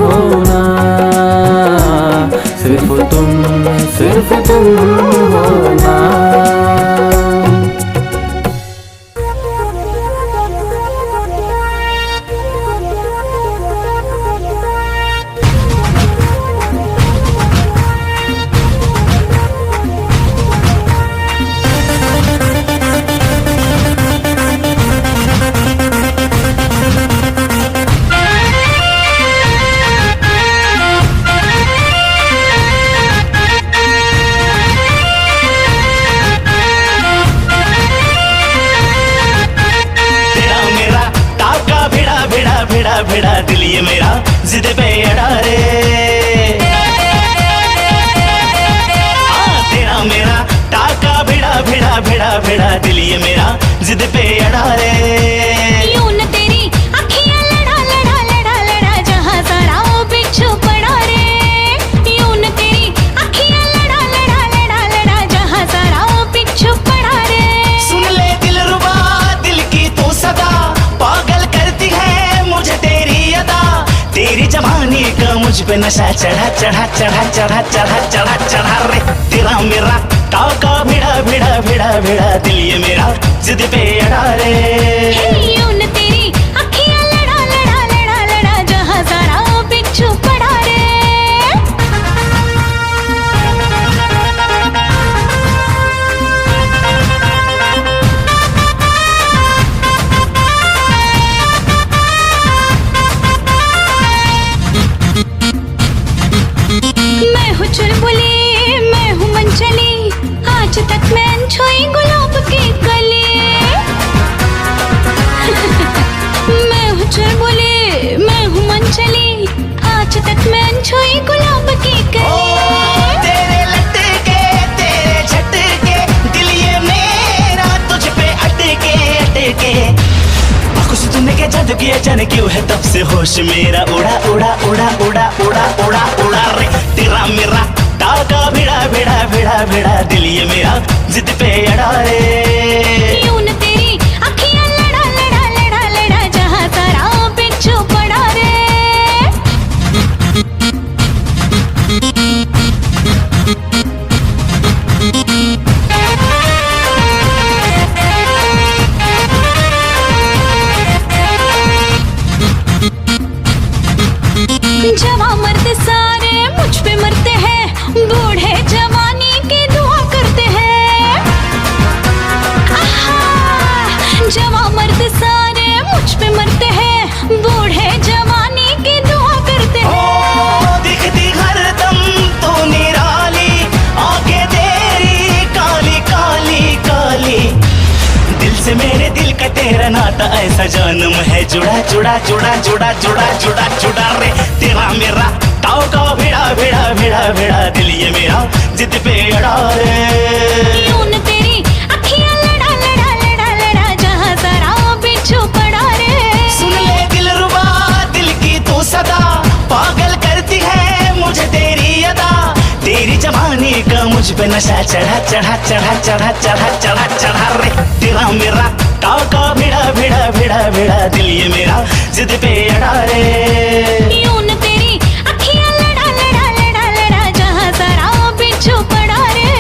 हो ना, सिर्फ तुम हो ना। भिड़ा दिल ये मेरा जिद पे अड़ा रे। पे नशा चढ़ा चढ़ा चढ़ा चढ़ा चढ़ा चढ़ा चढ़ा रे तेरा मेरा टाका भिड़ा भिड़ा भिड़ा भिड़ा दिल ये मेरा जिद पे अड़ा रे यूं न तेरी अखियां लड़ा लड़ा लड़ा लड़ा जहां सारा बिच्छू पड़ा रे मैं हूँ चुलबुली मैं हूँ मनचली आज तक मैं अनछुई गुलाब की कली मैं हूँ चुलबुली मैं हूँ मनचली आज तक मैं अनछुई गुलाब की कली तेरे लटके तेरे झटके दिल ये मेरा तुझ पे अटके अटके आंखों से तूने क्या जादू किया जाने क्यों है तब से होश मेरा उड़ा उड़ा उड़ा उड़ा उड़ा उड़ा उड़ा रे तेरा मेरा टाका भिड़ा भिड़ा भिड़ा भिड़ा दिल ये मेरा जिद पे अड़ा रे यूं न तेरी अखियां लड़ा लड़ा लड़ा लड़ा जहां सारा बिच्छू पड़ा रे जवां मर्द सारे मुझ पे मरते हैं बूढ़े जवानी की दुआ करते हैं जवां मर्द सारे मुझ पे मरते हैं बूढ़े जवानी की दुआ करते हैं दिखती हरदम तू निराली आंखें तेरी काली काली काली दिल से मेरे दिल का तेरा नाता ऐसा जन्म है जुड़ा जुड़ा जुड़ा जुड़ा जुड़ा जुड़ा जुड़ा रे तेरा मेरा टाका भिड़ा भिड़ा भिड़ा भिड़ा दिल ये मेरा जिद पे अड़ा रे यूं न तेरी अखियां लड़ा लड़ा लड़ा लड़ा जहां सारा बिच्छू पड़ा रे सुन ले दिल रुबा दिल की तू सदा पागल करती है मुझे तेरी अदा तेरी जवानी का मुझ पे नशा चढ़ा चढ़ा चढ़ा चढ़ा चढ़ा चढ़ा चढ़ा रे तेरा मेरा टाका भिड़ा भिड़ा भिड़ा भिड़ा दिल ये मेरा जिद पे अड़ा रे यूं न तेरी अखियां लड़ा लड़ा लड़ा लड़ा जहां सारा बिच्छू पड़ा रे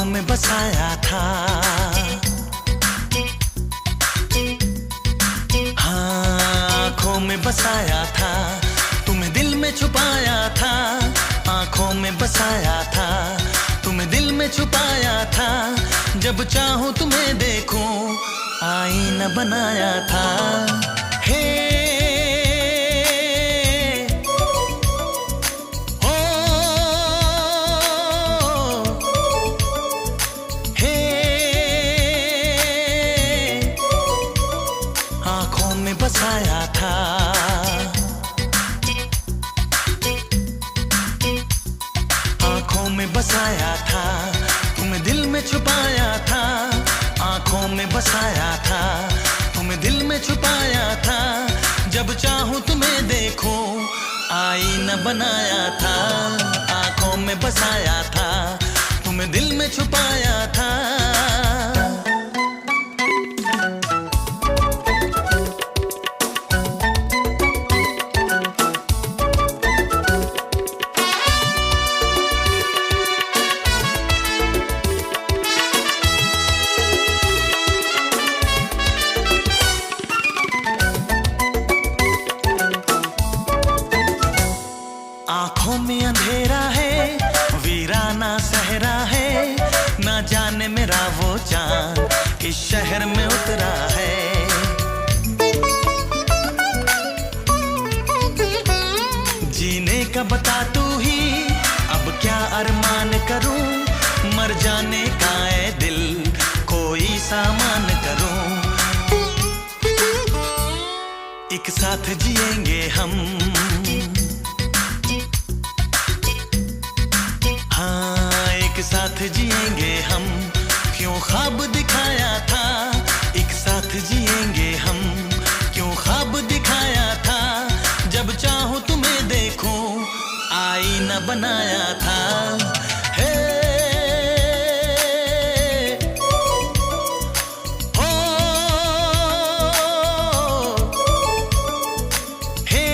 में बसाया था हाँ आँखों में बसाया था तुम्हें दिल में छुपाया था आँखों में बसाया था तुम्हें दिल में छुपाया था जब चाहूं तुम्हें देखूं आईना बनाया था हे बसाया था आँखों में बसाया था तुम्हें दिल में छुपाया था आँखों में बसाया था तुम्हें दिल में छुपाया था जब चाहूं तुम्हें देखूं आईना बनाया था आँखों में बसाया था तुम्हें दिल में छुपाया था आँखों में अंधेरा है वीराना सहरा है का बता तू ही, अब क्या अरमान करूं, मर जाने का है दिल, कोई सामान करूं। एक साथ जिएंगे हम, हाँ एक साथ जिएंगे हम, क्यों ख्वाब दिखाया था, एक साथ जिएंगे हम, क्यों ख्वाब दिखाया था, जब चाहूं तुम्हें देखूं, आईना बनाया था। हे हो हे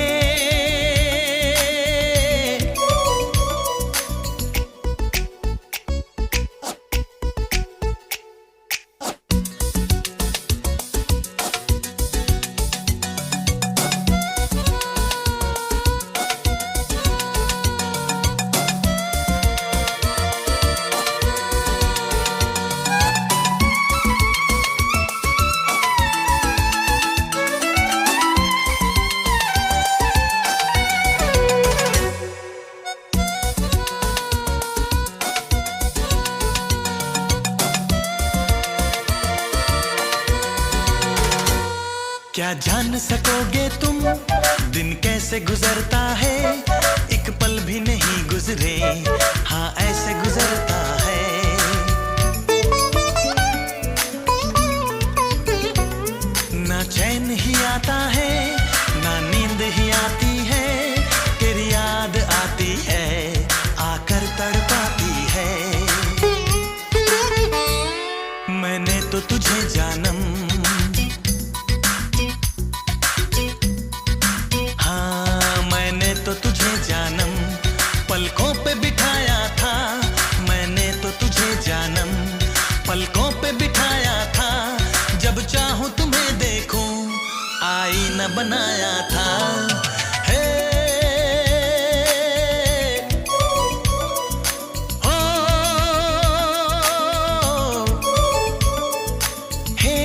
क्या जान सकोगे तुम दिन कैसे गुजरता है, एक पल भी नहीं गुजरे, हाँ ऐसे गुजरता है। ना चैन ही आता है, ना नींद ही आती है, तेरी याद आती है, आकर तड़पाती है। मैंने तो तुझे जानम, तो तुझे जानम पलकों पे बिठाया था, मैंने तो तुझे जानम पलकों पे बिठाया था, जब चाहूं तुम्हें देखूं, आईना बनाया था। हे हो हे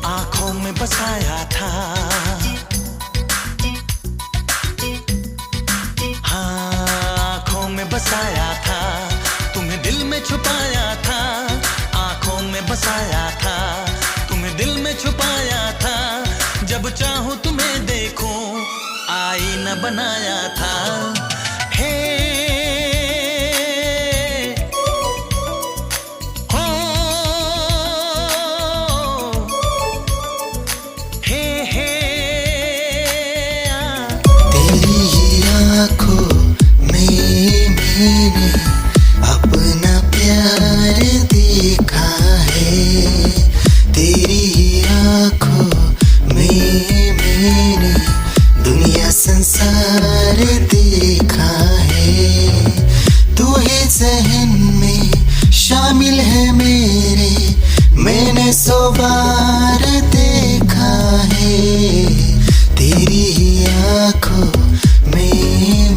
आंखों में बसाया था, बसाया था, तुम्हें दिल में छुपाया था, आंखों में बसाया था, तुम्हें दिल में छुपाया था, जब चाहूं तुम्हें देखूं, आईना बनाया था। हे हो हे हे तेरी ही आँखों मैंने अपना प्यार देखा है, तेरी आँखों में मैंने दुनिया संसार देखा है। तू ही ज़हन में शामिल है मेरे, मैंने 100 बार देखा है, तेरी आँखों में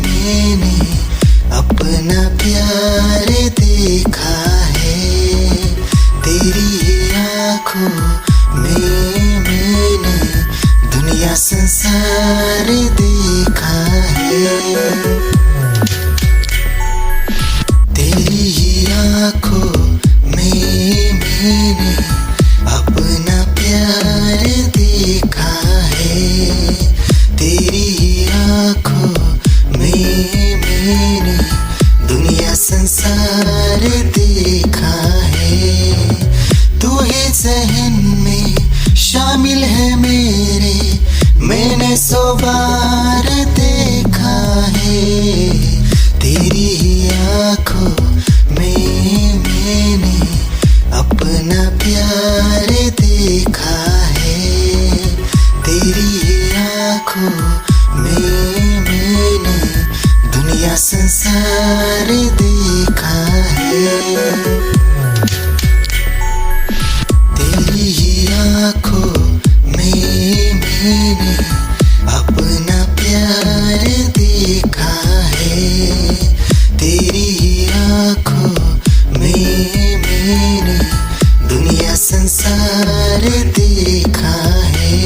मैंने अपना प्यार देखा है, तेरी आँखों में मैंने दुनिया संसार देखा है। तेरी ही आँखों में मैंने अपना प्यार देखा है, तेरी आँखों में मैंने दुनिया संसार देखा है। तू ही ज़हन में शामिल है मेरे, मैंने 100 बार देखा है, तेरी आँखों में मैंने अपना प्यार देखा है, तेरी आँखों में मैंने दुनिया संसार देखा है। तेरी ही आँखों में मैंने अपना प्यार देखा है, तेरी आँखों में मैंने दुनिया संसार देखा है।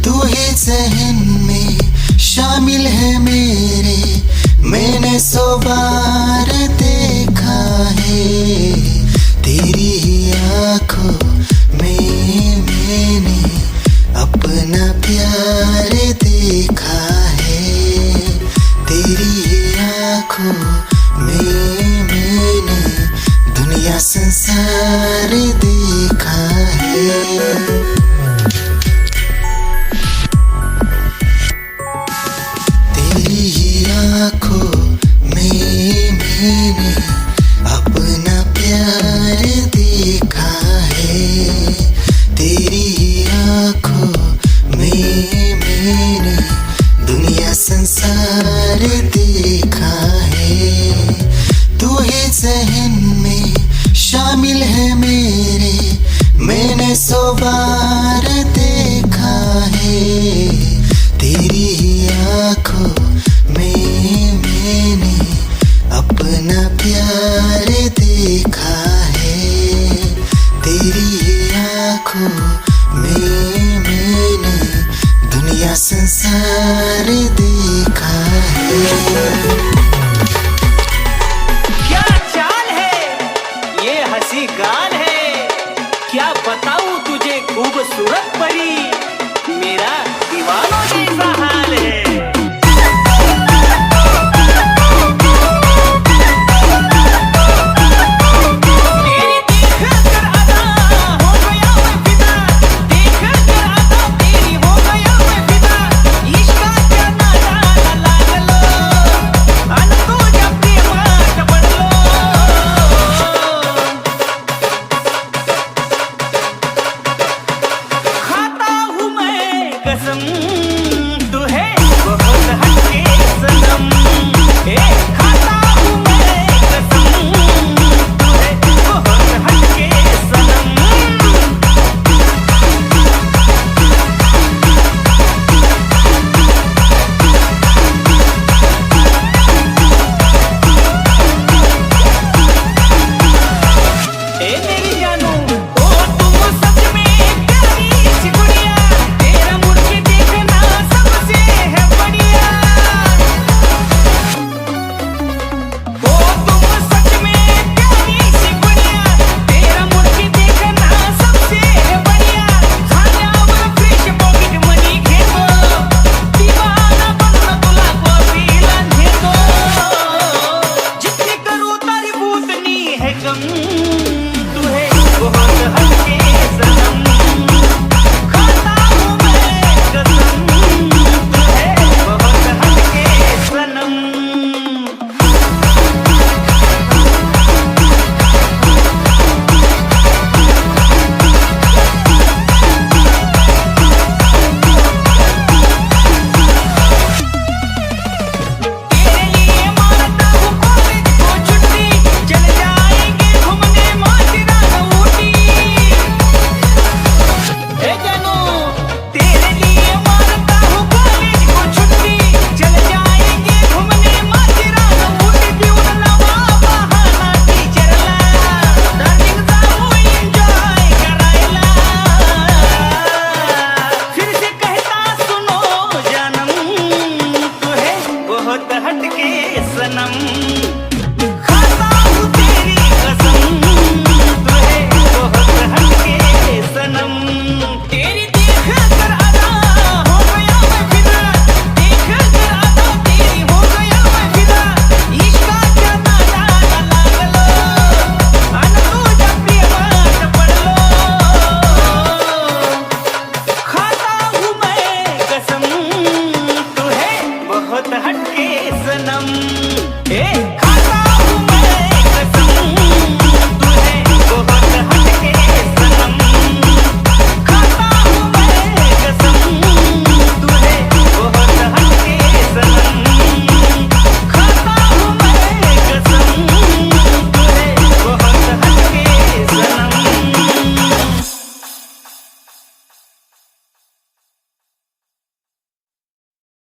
तू ही जहन में शामिल है मेरे, मैंने 100 बार देखा है तेरी ही आँखों में मैंने अपना प्यार देखा है, तेरी ही आँखों में मैंने दुनिया संसार देखा है। तेरी ही आँखों में मैंने अपना प्यार देखा है, तेरी ही आँखों में मैंने दुनिया संसार देखा है। तू ही जहन में शामिल है मेरे, मैंने 100 बार देखा है तेरी ही आँखों में मैंने अपना प्यार देखा है, तेरी ही आँखों में मैंने दुनिया संसार देखा है। क्या चाल है ये हंसी गाल है, क्या बताऊं तुझे खूबसूरत परी, मेरा दीवानों जैसा हाल है। तेरी देखकर अदा हो गया मैं फिदा, देखकर अदा तेरी हो गया मैं फिदा, इश्क का नादा लागलो अन तुझ्या प्रेमात पडलो। खाता हूँ मैं कसम